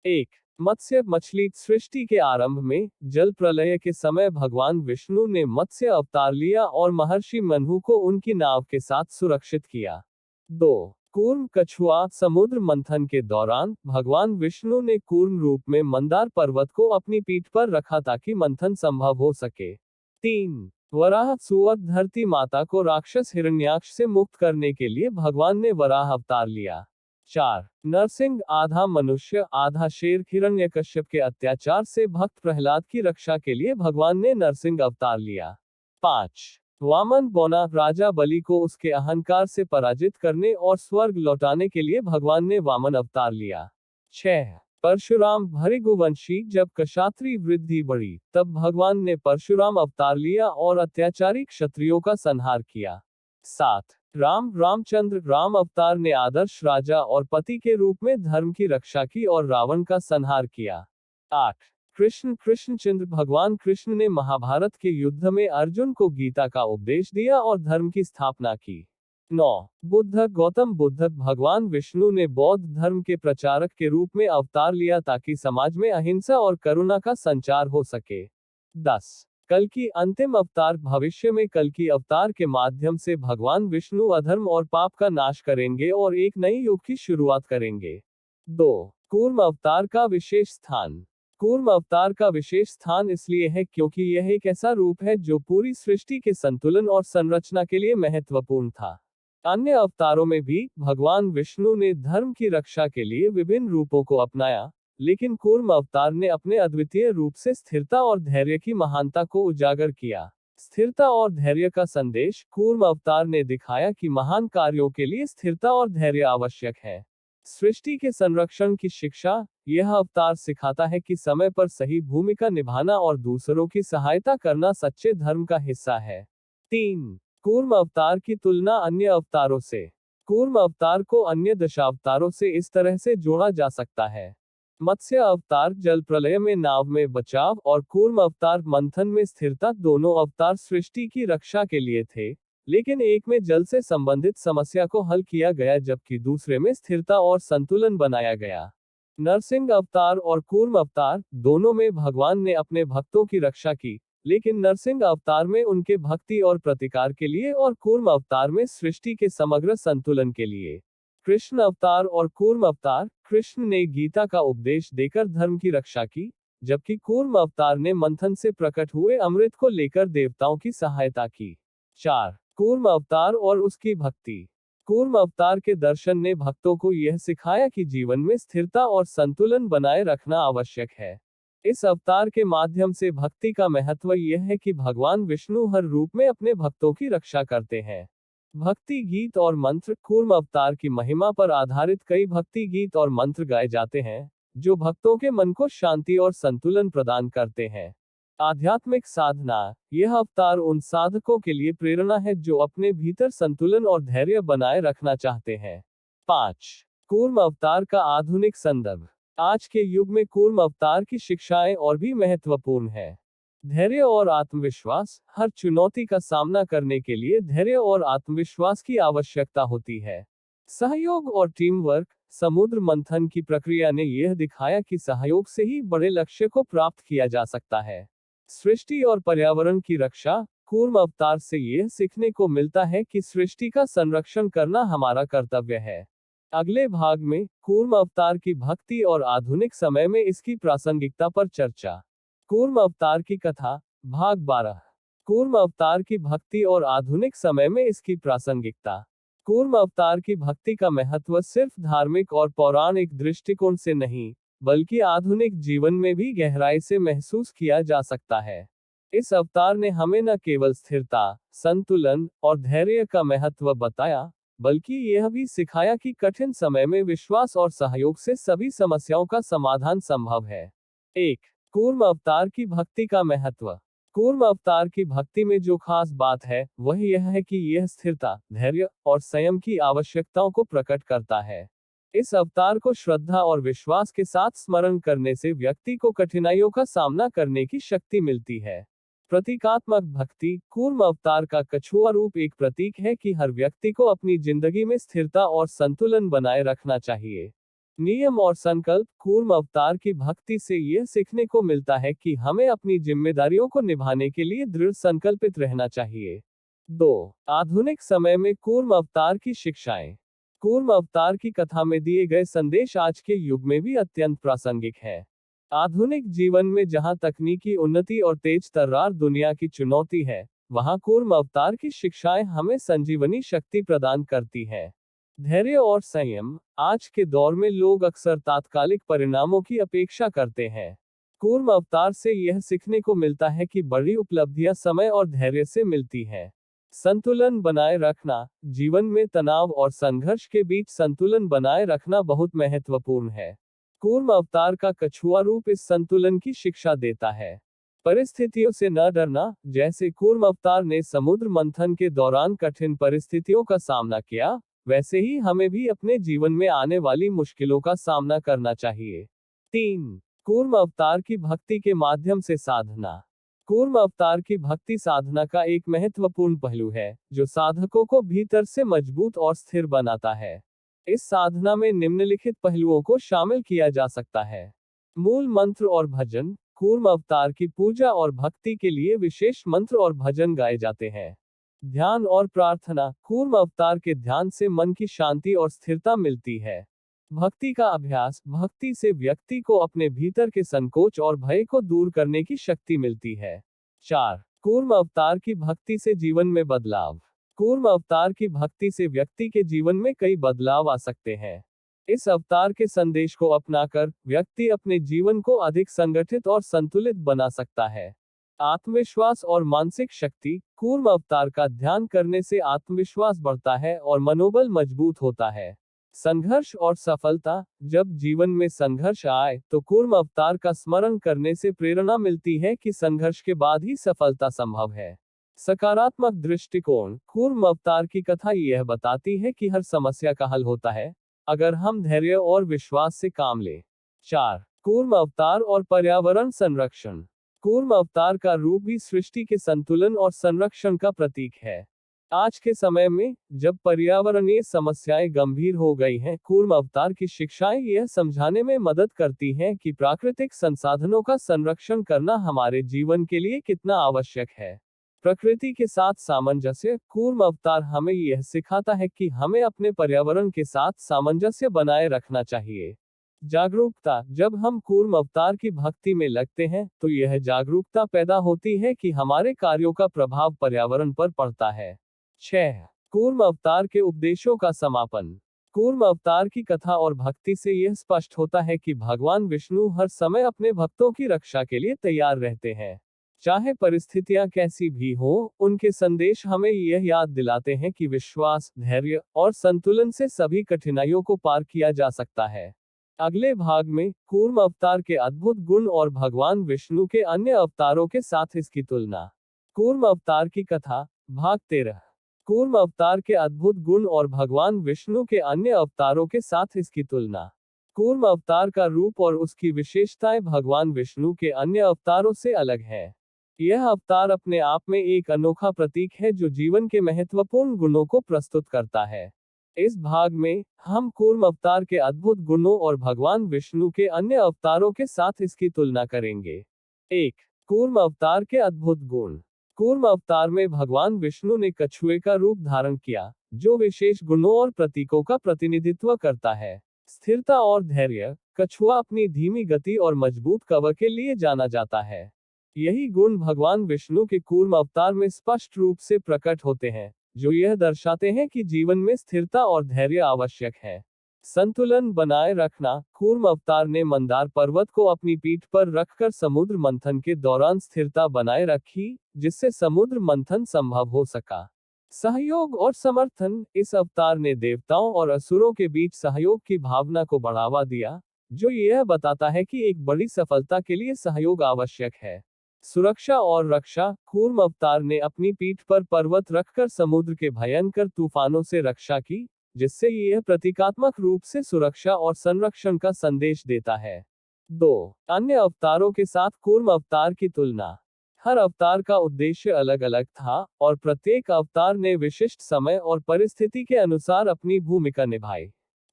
1. मत्स्य मछली। सृष्टि के आरंभ में जल प्रलय के समय भगवान विष्णु ने मत्स्य अवतार लिया और महर्षि मनु को उनकी नाव के साथ सुरक्षित किया। 2. कूर्म कछुआ। समुद्र मंथन के दौरान भगवान विष्णु ने कूर्म रूप में मंदार पर्वत को अपनी पीठ पर रखा ताकि मंथन संभव हो सके। 3. वराह सुअर। धरती माता को राक्षस हिरण्याक्ष से मुक्त करने के लिए भगवान ने वराह अवतार लिया। 4. नरसिंह। आधा मनुष्य आधा शेर। हिरण्यकश्यप के अत्याचार से भक्त प्रहलाद की रक्षा के लिए भगवान ने नरसिंह अवतार लिया। 5. वामन बौना। राजा बलि को उसके अहंकार से पराजित करने और स्वर्ग लौटाने के लिए भगवान ने वामन अवतार लिया। 6. परशुराम। भृगुवंशी। जब क्षात्रिय वृद्धि बढ़ी तब भगवान ने परशुराम अवतार लिया और अत्याचारी क्षत्रियों का संहार किया। 7. रामचंद्र। राम अवतार ने आदर्श राजा और पति के रूप में धर्म की रक्षा की और रावण का संहार किया। 8. कृष्णचंद्र। भगवान कृष्ण ने महाभारत के युद्ध में अर्जुन को गीता का उपदेश दिया और धर्म की स्थापना की। 9. बुद्ध। गौतम बुद्ध। भगवान विष्णु ने बौद्ध धर्म के प्रचारक के रूप में अवतार लिया ताकि समाज में अहिंसा और करुणा का संचार हो सके। 10. कल्कि। अंतिम अवतार। भविष्य में कल्कि अवतार के माध्यम से भगवान विष्णु अधर्म और पाप का नाश करेंगे और एक नई युग की शुरुआत करेंगे। 2. कूर्म अवतार का विशेष स्थान। कूर्म अवतार का विशेष स्थान इसलिए है क्योंकि यह एक ऐसा रूप है जो पूरी सृष्टि के संतुलन और संरचना के लिए महत्वपूर्ण था। अन्य अवतारों में भी भगवान विष्णु ने धर्म की रक्षा के लिए विभिन्न रूपों को अपनाया, लेकिन कूर्म अवतार ने अपने अद्वितीय रूप से स्थिरता और धैर्य की महानता को उजागर किया। स्थिरता और धैर्य का संदेश। कूर्म अवतार ने दिखाया कि महान कार्यों के लिए स्थिरता और धैर्य आवश्यक है। सृष्टि के संरक्षण की शिक्षा। यह अवतार सिखाता है कि समय पर सही भूमिका निभाना और दूसरों की सहायता करना सच्चे धर्म का हिस्सा है। 3. कूर्म अवतार की तुलना अन्य अवतारों से। कूर्म अवतार को अन्य दशावतारों से इस तरह से जोड़ा जा सकता है। मत्स्य अवतार जल प्रलय में नाव में बचाव और कूर्म अवतार मंथन में स्थिरता। दोनों अवतार सृष्टि की रक्षा के लिए थे, लेकिन एक में जल से संबंधित समस्या को हल किया गया जबकि दूसरे में स्थिरता और संतुलन बनाया गया। नरसिंह अवतार और कूर्म अवतार दोनों में भगवान ने अपने भक्तों की रक्षा की, लेकिन नरसिंह अवतार में उनके भक्ति और प्रतिकार के लिए और कूर्म अवतार में सृष्टि के समग्र संतुलन के लिए। कृष्ण अवतार और कूर्म अवतार। कृष्ण ने गीता का उपदेश देकर धर्म की रक्षा की, जबकि कूर्म अवतार ने मंथन से प्रकट हुए अमृत को लेकर देवताओं की सहायता की। 4. कूर्म अवतार और उसकी भक्ति। कूर्म अवतार के दर्शन ने भक्तों को यह सिखाया कि जीवन में स्थिरता और संतुलन बनाए रखना आवश्यक है। इस अवतार के माध्यम से भक्ति का महत्व यह है कि भगवान विष्णु हर रूप में अपने भक्तों की रक्षा करते हैं। भक्ति गीत और मंत्र। कूर्म अवतार की महिमा पर आधारित कई भक्ति गीत और मंत्र गाए जाते हैं, जो भक्तों के मन को शांति और संतुलन प्रदान करते हैं। आध्यात्मिक साधना। यह अवतार उन साधकों के लिए प्रेरणा है जो अपने भीतर संतुलन और धैर्य बनाए रखना चाहते हैं। 5. कूर्म अवतार का आधुनिक संदर्भ। आज के युग में कूर्म अवतार की शिक्षाएं और भी महत्वपूर्ण है। धैर्य और आत्मविश्वास। हर चुनौती का सामना करने के लिए धैर्य और आत्मविश्वास की आवश्यकता होती है। सहयोग और टीम वर्क। समुद्र मंथन की प्रक्रिया ने यह दिखाया कि सहयोग से ही बड़े लक्ष्य को प्राप्त किया जा सकता है। सृष्टि और पर्यावरण की रक्षा। कूर्म अवतार से यह सीखने को मिलता है कि सृष्टि का संरक्षण करना हमारा कर्तव्य है। अगले भाग में कूर्म अवतार की भक्ति और आधुनिक समय में इसकी प्रासंगिकता पर चर्चा। कूर्म अवतार की कथा, भाग 12। कूर्म अवतार की भक्ति और आधुनिक समय में इसकी प्रासंगिकता। कूर्म अवतार की भक्ति का महत्व सिर्फ धार्मिक और पौराणिक दृष्टिकोण से नहीं, बल्कि आधुनिक जीवन में भी गहराई से महसूस किया जा सकता है। इस अवतार ने हमें न केवल स्थिरता, संतुलन और धैर्य का महत्व बताया, बल्कि यह भी सिखाया कि कठिन समय में विश्वास और सहयोग से सभी समस्याओं का समाधान संभव है। 1. कूर्म अवतार की भक्ति का महत्व। कूर्म अवतार की भक्ति में जो खास बात है, वह यह है कि यह स्थिरता, धैर्य और संयम की आवश्यकताओं को प्रकट करता है। इस अवतार को श्रद्धा और विश्वास के साथ स्मरण करने से व्यक्ति को कठिनाइयों का सामना करने की शक्ति मिलती है। प्रतीकात्मक भक्ति। कूर्म अवतार का कछुआ रूप एक प्रतीक है कि हर व्यक्ति को अपनी जिंदगी में स्थिरता और संतुलन बनाए रखना चाहिए। नियम और संकल्प। कूर्म अवतार की भक्ति से यह सीखने को मिलता है कि हमें अपनी जिम्मेदारियों को निभाने के लिए दृढ़ संकल्पित रहना चाहिए। 2. आधुनिक समय में कूर्म अवतार की शिक्षाएं। कूर्म अवतार की कथा में दिए गए संदेश आज के युग में भी अत्यंत प्रासंगिक है। आधुनिक जीवन में जहां तकनीकी उन्नति और तेज तर्रार दुनिया की चुनौती है, वहां कूर्म अवतार की शिक्षाएं हमें संजीवनी शक्ति प्रदान करती हैं। धैर्य और संयम। आज के दौर में लोग अक्सर तात्कालिक परिणामों की अपेक्षा करते हैं। कूर्म अवतार से यह सीखने को मिलता है कि बड़ी उपलब्धियां समय और धैर्य से मिलती हैं। संतुलन बनाए रखना। जीवन में तनाव और संघर्ष के बीच संतुलन बनाए रखना बहुत महत्वपूर्ण है। कूर्म अवतार का कछुआ रूप इस संतुलन की शिक्षा देता है। परिस्थितियों से न डरना। जैसे कूर्म अवतार ने समुद्र मंथन के दौरान कठिन परिस्थितियों का सामना किया, वैसे ही हमें भी अपने जीवन में आने वाली मुश्किलों का सामना करना चाहिए। 3. कूर्म अवतार की भक्ति के माध्यम से साधना। कूर्म अवतार की भक्ति साधना का एक महत्वपूर्ण पहलू है, जो साधकों को भीतर से मजबूत और स्थिर बनाता है। इस साधना में निम्नलिखित पहलुओं को शामिल किया जा सकता है। मूल मंत्र और भजन। कूर्म अवतार की पूजा और भक्ति के लिए विशेष मंत्र और भजन गाए जाते हैं। ध्यान और प्रार्थना। कूर्म अवतार के ध्यान से मन की शांति और स्थिरता मिलती है। भक्ति का अभ्यास। भक्ति से व्यक्ति को अपने भीतर के संकोच और भय को दूर करने की शक्ति मिलती है। 4. कूर्म अवतार की भक्ति से जीवन में बदलाव। कूर्म अवतार की भक्ति से व्यक्ति के जीवन में कई बदलाव आ सकते हैं। इस अवतार के संदेश को अपनाकर व्यक्ति अपने जीवन को अधिक संगठित और संतुलित बना सकता है। आत्मविश्वास और मानसिक शक्ति। कूर्म अवतार का ध्यान करने से आत्मविश्वास बढ़ता है और मनोबल मजबूत होता है। संघर्ष और सफलता। जब जीवन में संघर्ष आए, तो कूर्म अवतार का स्मरण करने से प्रेरणा मिलती है कि संघर्ष के बाद ही सफलता संभव है। सकारात्मक दृष्टिकोण। कूर्म अवतार की कथा यह बताती है कि हर समस्या का हल होता है, अगर हम धैर्य और विश्वास से काम लें। 4. कूर्म अवतार और पर्यावरण संरक्षण। कूर्म अवतार का रूप भी सृष्टि के संतुलन और संरक्षण का प्रतीक है। आज के समय में, जब पर्यावरणीय समस्याएं गंभीर हो गई हैं, कूर्म अवतार की शिक्षाएं यह समझाने में मदद करती हैं कि प्राकृतिक संसाधनों का संरक्षण करना हमारे जीवन के लिए कितना आवश्यक है। प्रकृति के साथ सामंजस्य। कूर्म अवतार हमें यह सिखाता है कि हमें अपने पर्यावरण के साथ सामंजस्य बनाए रखना चाहिए। जागरूकता। जब हम कूर्म अवतार की भक्ति में लगते हैं, तो यह जागरूकता पैदा होती है कि हमारे कार्यों का प्रभाव पर्यावरण पर पड़ता है। 6. कूर्म अवतार के उपदेशों का समापन। कूर्म अवतार की कथा और भक्ति से यह स्पष्ट होता है कि भगवान विष्णु हर समय अपने भक्तों की रक्षा के लिए तैयार रहते हैं। चाहे परिस्थितियां कैसी भी हो, उनके संदेश हमें यह याद दिलाते हैं कि विश्वास, धैर्य और संतुलन से सभी कठिनाइयों को पार किया जा सकता है। अगले भाग में कूर्म अवतार के अद्भुत गुण और भगवान विष्णु के अन्य अवतारों के साथ इसकी तुलना। कूर्म अवतार की कथा, भाग 13। कूर्म अवतार के अद्भुत गुण और भगवान विष्णु के अन्य अवतारों के साथ इसकी तुलना। कूर्म अवतार का रूप और उसकी विशेषताएं भगवान विष्णु के अन्य अवतारों से अलग है। यह अवतार अपने आप में एक अनोखा प्रतीक है जो जीवन के महत्वपूर्ण गुणों को प्रस्तुत करता है। इस भाग में हम कूर्म अवतार के अद्भुत गुणों और भगवान विष्णु के अन्य अवतारों के साथ इसकी तुलना करेंगे। 1। कूर्म अवतार के अद्भुत गुण। कूर्म अवतार में भगवान विष्णु ने कछुए का रूप धारण किया, जो विशेष गुणों और प्रतीकों का प्रतिनिधित्व करता है। स्थिरता और धैर्य। कछुआ अपनी धीमी गति और मजबूत कवच के लिए जाना जाता है। यही गुण भगवान विष्णु के कूर्म अवतार में स्पष्ट रूप से प्रकट होते हैं, जो यह दर्शाते हैं कि जीवन में स्थिरता और धैर्य आवश्यक है। संतुलन बनाए रखना। कूर्म अवतार ने मंदार पर्वत को अपनी पीठ पर रखकर समुद्र मंथन के दौरान स्थिरता बनाए रखी, जिससे समुद्र मंथन संभव हो सका। सहयोग और समर्थन। इस अवतार ने देवताओं और असुरों के बीच सहयोग की भावना को बढ़ावा दिया, जो यह बताता है कि एक बड़ी सफलता के लिए सहयोग आवश्यक है। सुरक्षा और रक्षा। कूर्म अवतार ने अपनी पीठ पर पर्वत रखकर समुद्र के भयंकर तूफानों से रक्षा की, जिससे यह प्रतीकात्मक रूप से सुरक्षा और संरक्षण का संदेश देता है। 2। अन्य अवतारों के साथ कूर्म अवतार की तुलना। हर अवतार का उद्देश्य अलग अलग था, और प्रत्येक अवतार ने विशिष्ट समय और परिस्थिति के अनुसार अपनी भूमिका निभाई।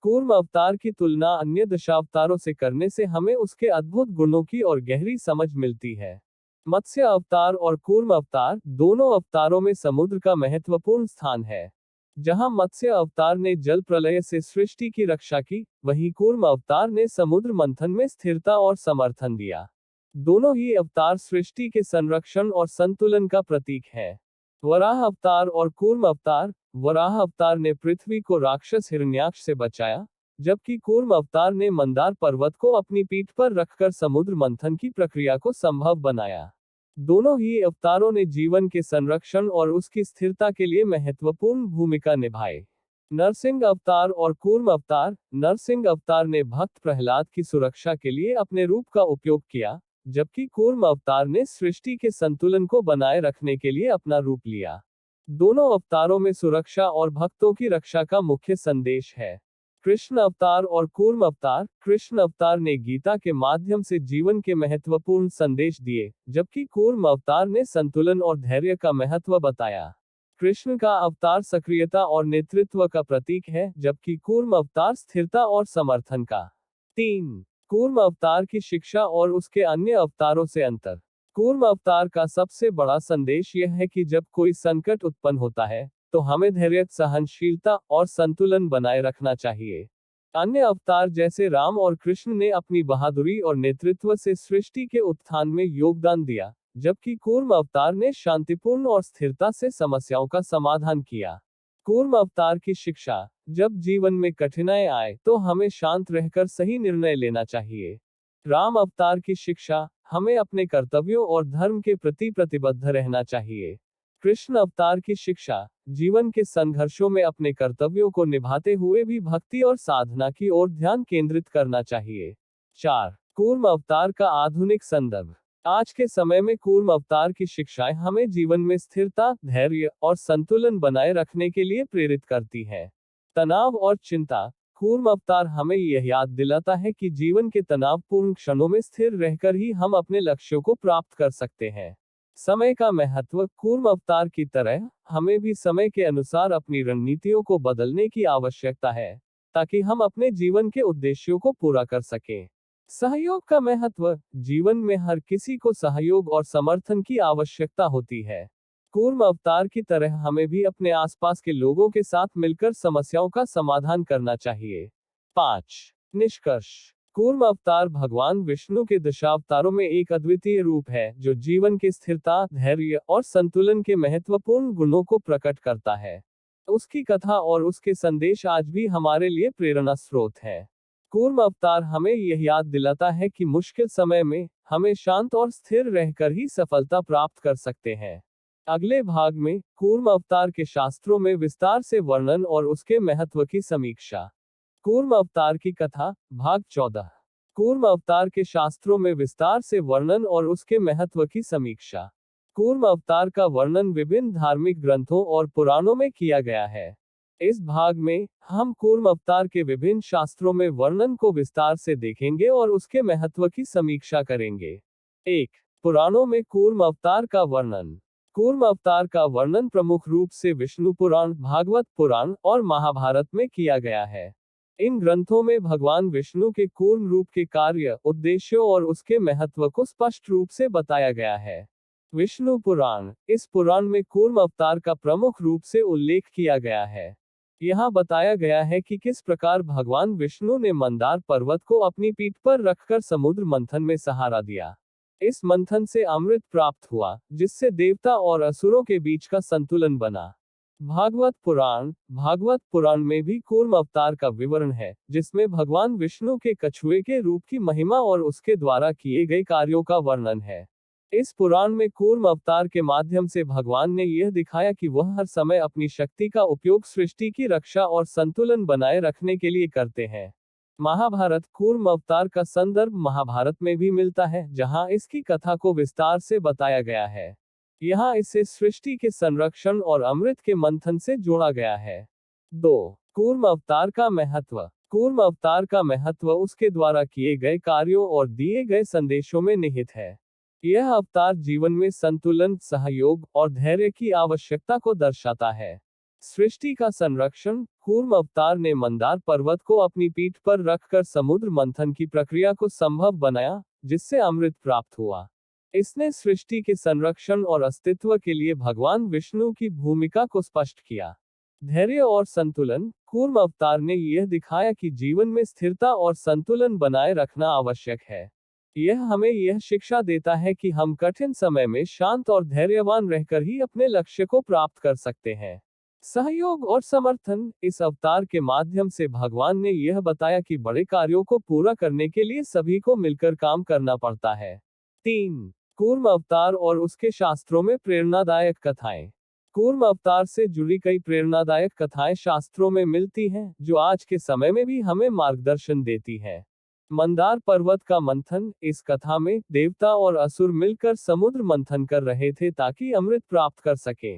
कूर्म अवतार की तुलना अन्य दशावतारों से करने से हमें उसके अद्भुत गुणों की और गहरी समझ मिलती है। मत्स्य अवतार और कूर्म अवतार, दोनों अवतारों में समुद्र का महत्वपूर्ण स्थान है। जहां मत्स्य अवतार ने जल प्रलय से सृष्टि की रक्षा की, वहीं कूर्म अवतार ने समुद्र मंथन में स्थिरता और समर्थन दिया। दोनों ही अवतार सृष्टि के संरक्षण और संतुलन का प्रतीक है। वराह अवतार और कूर्म अवतार। वराह अवतार ने पृथ्वी को राक्षस हिरण्याक्ष से बचाया, जबकि कूर्म अवतार ने मंदार पर्वत को अपनी पीठ पर रखकर समुद्र मंथन की प्रक्रिया को संभव बनाया। दोनों ही अवतारों ने जीवन के संरक्षण और उसकी स्थिरता के लिए महत्वपूर्ण भूमिका निभाई। नरसिंह अवतार और कूर्म अवतार। नरसिंह अवतार ने भक्त प्रहलाद की सुरक्षा के लिए अपने रूप का उपयोग किया, जबकि कूर्म अवतार ने सृष्टि के संतुलन को बनाए रखने के लिए अपना रूप लिया। दोनों अवतारों में सुरक्षा और भक्तों की रक्षा का मुख्य संदेश है। कृष्ण अवतार और कूर्म अवतार। कृष्ण अवतार ने गीता के माध्यम से जीवन के महत्वपूर्ण संदेश दिए, जबकि कूर्म अवतार ने संतुलन और धैर्य का महत्व बताया। कृष्ण का अवतार सक्रियता और नेतृत्व का प्रतीक है, जबकि कूर्म अवतार स्थिरता और समर्थन का। 3। कूर्म अवतार की शिक्षा और उसके अन्य अवतारों से अंतर। कूर्म अवतार का सबसे बड़ा संदेश यह है कि जब कोई संकट उत्पन्न होता है, तो हमें धैर्य, सहनशीलता और संतुलन बनाए रखना चाहिए। अन्य अवतार जैसे राम और कृष्ण ने अपनी बहादुरी और नेतृत्व से सृष्टि के उत्थान में योगदान दिया, जबकि कूर्म अवतार ने शांतिपूर्ण और स्थिरता से समस्याओं का समाधान किया। कूर्म अवतार की शिक्षा। जब जीवन में कठिनाई आए, तो हमें शांत रहकर सही निर्णय लेना चाहिए। राम अवतार की शिक्षा। हमें अपने कर्तव्यों और धर्म के प्रति प्रतिबद्ध रहना चाहिए। कृष्ण अवतार की शिक्षा। जीवन के संघर्षों में अपने कर्तव्यों को निभाते हुए भी भक्ति और साधना की ओर ध्यान केंद्रित करना चाहिए। 4। कूर्म अवतार का आधुनिक संदर्भ। आज के समय में कूर्म अवतार की शिक्षाएं हमें जीवन में स्थिरता, धैर्य और संतुलन बनाए रखने के लिए प्रेरित करती है। तनाव और चिंता। कूर्म अवतार हमें यह याद दिलाता है कि जीवन के तनावपूर्ण क्षणों में स्थिर रहकर ही हम अपने लक्ष्यों को प्राप्त कर सकते हैं। समय का महत्व। कूर्म अवतार की तरह हमें भी समय के अनुसार अपनी रणनीतियों को बदलने की आवश्यकता है, ताकि हम अपने जीवन के उद्देश्यों को पूरा कर सकें। सहयोग का महत्व। जीवन में हर किसी को सहयोग और समर्थन की आवश्यकता होती है। कूर्म अवतार की तरह हमें भी अपने आसपास के लोगों के साथ मिलकर समस्याओं का समाधान करना चाहिए। 5। निष्कर्ष। कूर्म अवतार भगवान विष्णु के दशावतारों में एक अद्वितीय रूप है, जो जीवन की स्थिरता, धैर्य और संतुलन के महत्वपूर्ण गुणों को प्रकट करता है। उसकी कथा और उसके संदेश आज भी हमारे लिए प्रेरणा स्रोत है। कूर्म अवतार हमें यह याद दिलाता है कि मुश्किल समय में हमें शांत और स्थिर रहकर ही सफलता प्राप्त कर सकते हैं। अगले भाग में कूर्म अवतार के शास्त्रों में विस्तार से वर्णन और उसके महत्व की समीक्षा। कूर्म अवतार की कथा, भाग 14। कूर्म अवतार के शास्त्रों में विस्तार से वर्णन और उसके महत्व की समीक्षा। कूर्म अवतार का वर्णन विभिन्न धार्मिक ग्रंथों और पुराणों में किया गया है। इस भाग में हम कूर्म अवतार के विभिन्न शास्त्रों में वर्णन को विस्तार से देखेंगे और उसके महत्व की समीक्षा करेंगे। 1। पुराणों में कूर्म अवतार का वर्णन। कूर्म अवतार का वर्णन प्रमुख रूप से विष्णु पुराण, भागवत पुराण और महाभारत में किया गया है। इन ग्रंथों में भगवान विष्णु के कूर्म रूप के कार्य, उद्देश्यों और उसके महत्व को स्पष्ट रूप से बताया गया है। विष्णु पुराण। इस पुराण में कूर्म अवतार का प्रमुख रूप से उल्लेख किया गया है। यहाँ बताया गया है कि किस प्रकार भगवान विष्णु ने मंदार पर्वत को अपनी पीठ पर रखकर समुद्र मंथन में सहारा दिया। इस मंथन से अमृत प्राप्त हुआ, जिससे देवता और असुरों के बीच का संतुलन बना। भागवत पुराण में भी कूर्म अवतार का विवरण है, जिसमें भगवान विष्णु के कछुए के रूप की महिमा और उसके द्वारा किए गए कार्यों का वर्णन है। इस पुराण में कूर्म अवतार के माध्यम से भगवान ने यह दिखाया कि वह हर समय अपनी शक्ति का उपयोग सृष्टि की रक्षा और संतुलन बनाए रखने के लिए करते हैं। महाभारत। कूर्म अवतार का संदर्भ महाभारत में भी मिलता है, जहां इसकी कथा को विस्तार से बताया गया है। यहाँ इसे सृष्टि के संरक्षण और अमृत के मंथन से जोड़ा गया है। 2। कूर्म अवतार का महत्व। कूर्म अवतार का महत्व उसके द्वारा किए गए कार्यों और दिए गए संदेशों में निहित है। यह अवतार जीवन में संतुलन, सहयोग और धैर्य की आवश्यकता को दर्शाता है। सृष्टि का संरक्षण। कूर्म अवतार ने मंदार पर्वत को अपनी पीठ पर रखकर समुद्र मंथन की प्रक्रिया को संभव बनाया, जिससे अमृत प्राप्त हुआ। इसने सृष्टि के संरक्षण और अस्तित्व के लिए भगवान विष्णु की भूमिका को स्पष्ट किया। धैर्य और संतुलन। कूर्म अवतार ने यह दिखाया कि जीवन में स्थिरता और संतुलन बनाए रखना आवश्यक है। यह हमें यह शिक्षा देता है कि हम कठिन समय में शांत और धैर्यवान रहकर ही अपने लक्ष्य को प्राप्त कर सकते हैं। सहयोग और समर्थन। इस अवतार के माध्यम से भगवान ने यह बताया कि बड़े कार्यों को पूरा करने के लिए सभी को मिलकर काम करना पड़ता है। 3। कूर्म अवतार और उसके शास्त्रों में प्रेरणादायक कथाएं। कूर्म अवतार से जुड़ी कई प्रेरणादायक कथाएं शास्त्रों में मिलती हैं, जो आज के समय में भी हमें मार्गदर्शन देती हैं। मंदार पर्वत का मंथन। इस कथा में देवता और असुर मिलकर समुद्र मंथन कर रहे थे ताकि अमृत प्राप्त कर सके।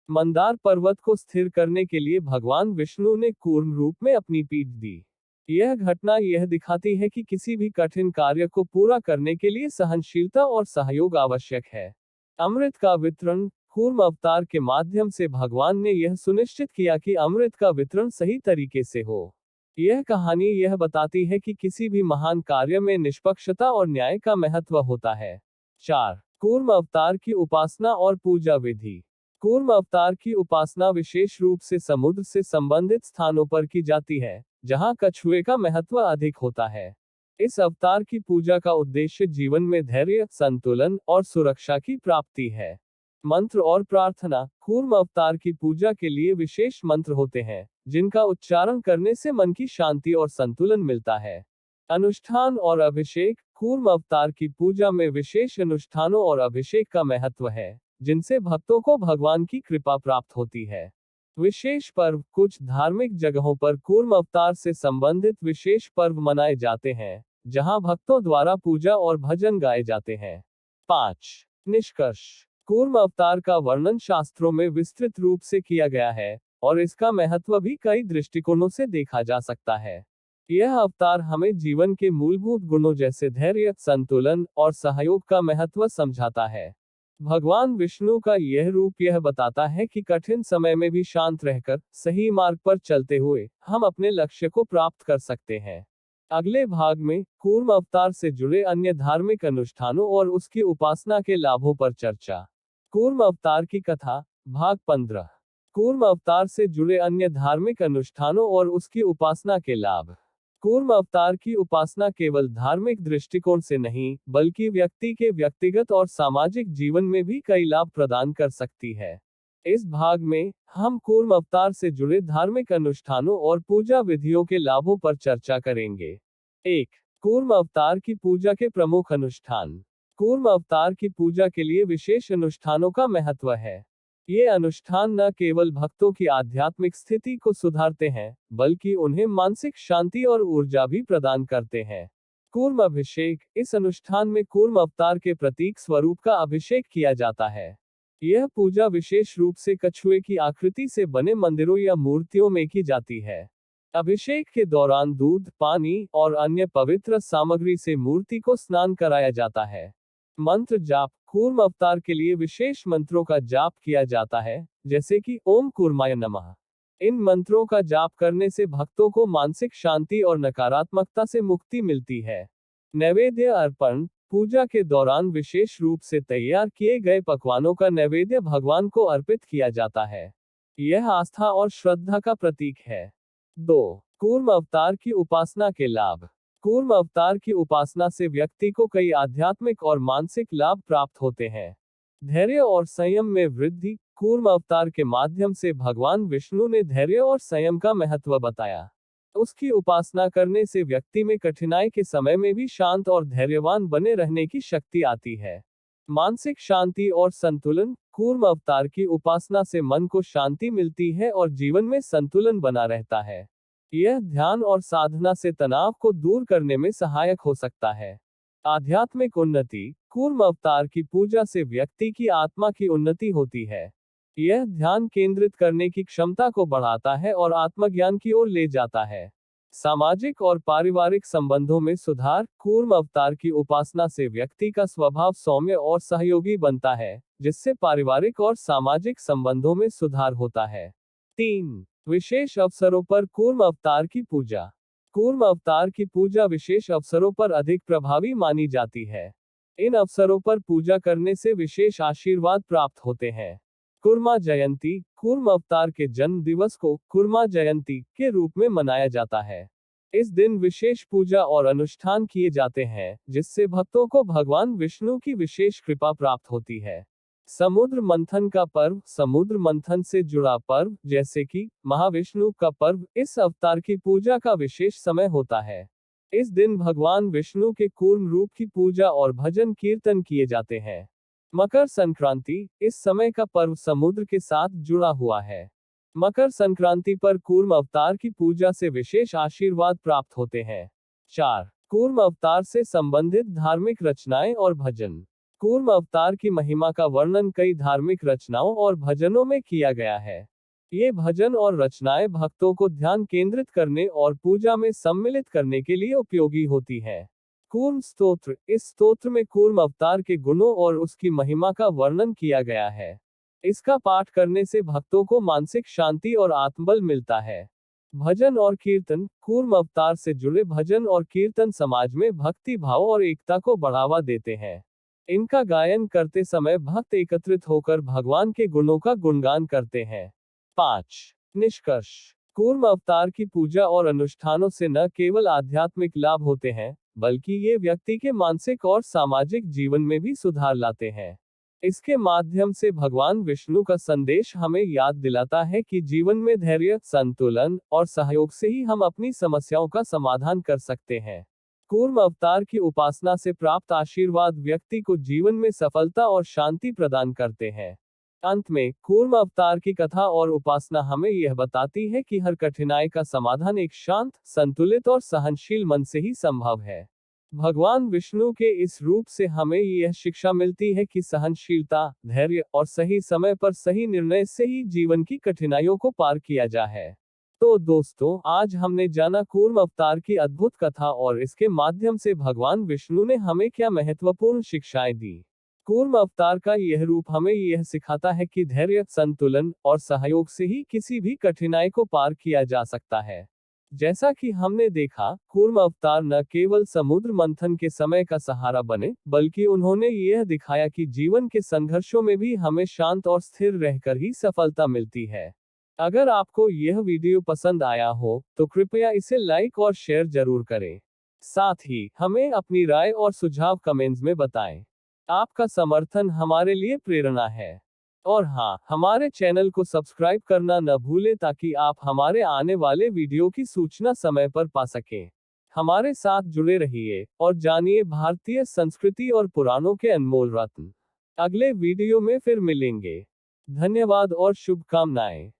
मंदार पर्वत को स्थिर करने के लिए भगवान विष्णु ने कूर्म रूप में अपनी पीठ दी। यह घटना यह दिखाती है कि किसी भी कठिन कार्य को पूरा करने के लिए सहनशीलता और सहयोग आवश्यक है। अमृत का वितरण। कूर्म अवतार के माध्यम से भगवान ने यह सुनिश्चित किया कि अमृत का वितरण सही तरीके से हो। यह कहानी यह बताती है कि किसी भी महान कार्य में निष्पक्षता और न्याय का महत्व होता है। 4। कूर्म अवतार की उपासना और पूजा विधि। कूर्म अवतार की उपासना विशेष रूप से समुद्र से संबंधित स्थानों पर की जाती है, जहां कछुए का महत्व अधिक होता है। इस अवतार की पूजा का उद्देश्य जीवन में धैर्य, संतुलन और सुरक्षा की प्राप्ति है। मंत्र और प्रार्थना। कूर्म अवतार की पूजा के लिए विशेष मंत्र होते हैं, जिनका उच्चारण करने से मन की शांति और संतुलन मिलता है। अनुष्ठान और अभिषेक। कूर्म अवतार की पूजा में विशेष अनुष्ठानों और अभिषेक का महत्व है, जिनसे भक्तों को भगवान की कृपा प्राप्त होती है। विशेष पर्व। कुछ धार्मिक जगहों पर कूर्म अवतार से संबंधित विशेष पर्व मनाए जाते हैं, जहां भक्तों द्वारा पूजा और भजन गाए जाते हैं। 5। निष्कर्ष। कूर्म अवतार का वर्णन शास्त्रों में विस्तृत रूप से किया गया है, और इसका महत्व भी कई दृष्टिकोणों से देखा जा सकता है। यह अवतार हमें जीवन के मूलभूत गुणों जैसे धैर्य, संतुलन और सहयोग का महत्व समझाता है। भगवान विष्णु का यह रूप यह बताता है कि कठिन समय में भी शांत रहकर, सही मार्ग पर चलते हुए, हम अपने लक्ष्य को प्राप्त कर सकते हैं। अगले भाग में कूर्म अवतार से जुड़े अन्य धार्मिक अनुष्ठानों और उसकी उपासना के लाभों पर चर्चा। कूर्म अवतार की कथा, भाग 15। कूर्म अवतार से जुड़े अन्य धार्मिक अनुष्ठानों और उसकी उपासना के लाभ। कूर्म अवतार की उपासना केवल धार्मिक दृष्टिकोण से नहीं, बल्कि व्यक्ति के व्यक्तिगत और सामाजिक जीवन में भी कई लाभ प्रदान कर सकती है। इस भाग में हम कूर्म अवतार से जुड़े धार्मिक अनुष्ठानों और पूजा विधियों के लाभों पर चर्चा करेंगे। 1। कूर्म अवतार की पूजा के प्रमुख अनुष्ठान। कूर्म अवतार की पूजा के लिए विशेष अनुष्ठानों का महत्व है। ये अनुष्ठान न केवल भक्तों की आध्यात्मिक स्थिति को सुधारते हैं, बल्कि उन्हें मानसिक शांति और ऊर्जा भी प्रदान करते हैं। कूर्म अभिषेक। इस अनुष्ठान में कूर्म अवतार के प्रतीक स्वरूप का अभिषेक किया जाता है। यह पूजा विशेष रूप से कछुए की आकृति से बने मंदिरों या मूर्तियों में की जाती है। अभिषेक के दौरान दूध, पानी और अन्य पवित्र सामग्री से मूर्ति को स्नान कराया जाता है। मंत्र जाप। कूर्म अवतार के लिए विशेष मंत्रों का जाप किया जाता है, जैसे कि ओम कूर्माय नमः। इन मंत्रों का जाप करने से भक्तों को मानसिक शांति और नकारात्मकता से मुक्ति मिलती है। नैवेद्य अर्पण। पूजा के दौरान विशेष रूप से तैयार किए गए पकवानों का नैवेद्य भगवान को अर्पित किया जाता है। यह आस्था और श्रद्धा का प्रतीक है। 2। कूर्म अवतार की उपासना के लाभ। कूर्म अवतार की उपासना से व्यक्ति को कई आध्यात्मिक और मानसिक लाभ प्राप्त होते हैं। धैर्य और संयम में वृद्धि। कूर्म अवतार के माध्यम से भगवान विष्णु ने धैर्य और संयम का महत्व बताया। उसकी उपासना करने से व्यक्ति में कठिनाई के समय में भी शांत और धैर्यवान बने रहने की शक्ति आती है। मानसिक शांति और संतुलन। कूर्म अवतार की उपासना से मन को शांति मिलती है और जीवन में संतुलन बना रहता है। यह ध्यान और साधना से तनाव को दूर करने में सहायक हो सकता है। आध्यात्मिक उन्नति। कूर्म अवतार की पूजा से व्यक्ति की आत्मा की उन्नति होती है। यह ध्यान केंद्रित करने की क्षमता को बढ़ाता है और आत्मज्ञान की ओर ले जाता है। सामाजिक और पारिवारिक संबंधों में सुधार। कूर्म अवतार की उपासना से व्यक्ति का स्वभाव सौम्य और सहयोगी बनता है, जिससे पारिवारिक और सामाजिक संबंधों में सुधार होता है। 3। विशेष अवसरों पर कूर्म अवतार की पूजा। कूर्म अवतार की पूजा विशेष अवसरों पर अधिक प्रभावी मानी जाती है। इन अवसरों पर पूजा करने से विशेष आशीर्वाद प्राप्त होते हैं। कुर्मा जयंती। कूर्म अवतार के जन्म दिवस को कुर्मा जयंती के रूप में मनाया जाता है। इस दिन विशेष पूजा और अनुष्ठान किए जाते हैं, जिससे भक्तों को भगवान विष्णु की विशेष कृपा प्राप्त होती है। समुद्र मंथन का पर्व। समुद्र मंथन से जुड़ा पर्व, जैसे कि महाविष्णु का पर्व, इस अवतार की पूजा का विशेष समय होता है। इस दिन भगवान विष्णु के कूर्म रूप की पूजा और भजन कीर्तन किए जाते हैं। मकर संक्रांति। इस समय का पर्व समुद्र के साथ जुड़ा हुआ है। मकर संक्रांति पर कूर्म अवतार की पूजा से विशेष आशीर्वाद प्राप्त होते हैं। 4। कूर्म अवतार से संबंधित धार्मिक रचनाएं और भजन। कूर्म अवतार की महिमा का वर्णन कई धार्मिक रचनाओं और भजनों में किया गया है। ये भजन और रचनाएं भक्तों को ध्यान केंद्रित करने और पूजा में सम्मिलित करने के लिए उपयोगी होती हैं। कूर्म स्तोत्र। इस स्तोत्र में कूर्म अवतार के गुणों और उसकी महिमा का वर्णन किया गया है। इसका पाठ करने से भक्तों को मानसिक शांति और आत्मबल मिलता है। भजन और कीर्तन। कूर्म अवतार से जुड़े भजन और कीर्तन समाज में भक्ति भाव और एकता को बढ़ावा देते हैं। इनका गायन करते समय भक्त एकत्रित होकर भगवान के गुणों का गुणगान करते हैं। 5। निष्कर्ष। कूर्म अवतार की पूजा और अनुष्ठानों से न केवल आध्यात्मिक लाभ होते हैं, बल्कि ये व्यक्ति के मानसिक और सामाजिक जीवन में भी सुधार लाते हैं। इसके माध्यम से भगवान विष्णु का संदेश हमें याद दिलाता है कि जीवन में धैर्य, संतुलन और सहयोग से ही हम अपनी समस्याओं का समाधान कर सकते हैं। कूर्म अवतार की उपासना से प्राप्त आशीर्वाद व्यक्ति को जीवन में सफलता और शांति प्रदान करते हैं। अंत में, कूर्म अवतार की कथा और उपासना हमें यह बताती है कि हर कठिनाई का समाधान एक शांत, संतुलित और सहनशील मन से ही संभव है। भगवान विष्णु के इस रूप से हमें यह शिक्षा मिलती है कि सहनशीलता, धैर्य और सही समय पर सही निर्णय से ही जीवन की कठिनाइयों को पार किया जा है। तो दोस्तों, आज हमने जाना कूर्म अवतार की अद्भुत कथा और इसके माध्यम से भगवान विष्णु ने हमें क्या महत्वपूर्ण शिक्षाएं दी। कूर्म अवतार का यह रूप हमें यह सिखाता है कि धैर्य, संतुलन और सहयोग से ही किसी भी कठिनाई को पार किया जा सकता है। जैसा कि हमने देखा, कूर्म अवतार न केवल समुद्र मंथन के समय का सहारा बने, बल्कि उन्होंने यह दिखाया कि जीवन के संघर्षों में भी हमें शांत और स्थिर रहकर ही सफलता मिलती है। अगर आपको यह वीडियो पसंद आया हो, तो कृपया इसे लाइक और शेयर जरूर करें। साथ ही हमें अपनी राय और सुझाव कमेंट्स में बताएं। आपका समर्थन हमारे लिए प्रेरणा है। और हाँ, हमारे चैनल को सब्सक्राइब करना न भूलें ताकि आप हमारे आने वाले वीडियो की सूचना समय पर पा सकें। हमारे साथ जुड़े रहिए और जानिए भारतीय संस्कृति और पुराणों के अनमोल रत्न। अगले वीडियो में फिर मिलेंगे। धन्यवाद और शुभकामनाएं।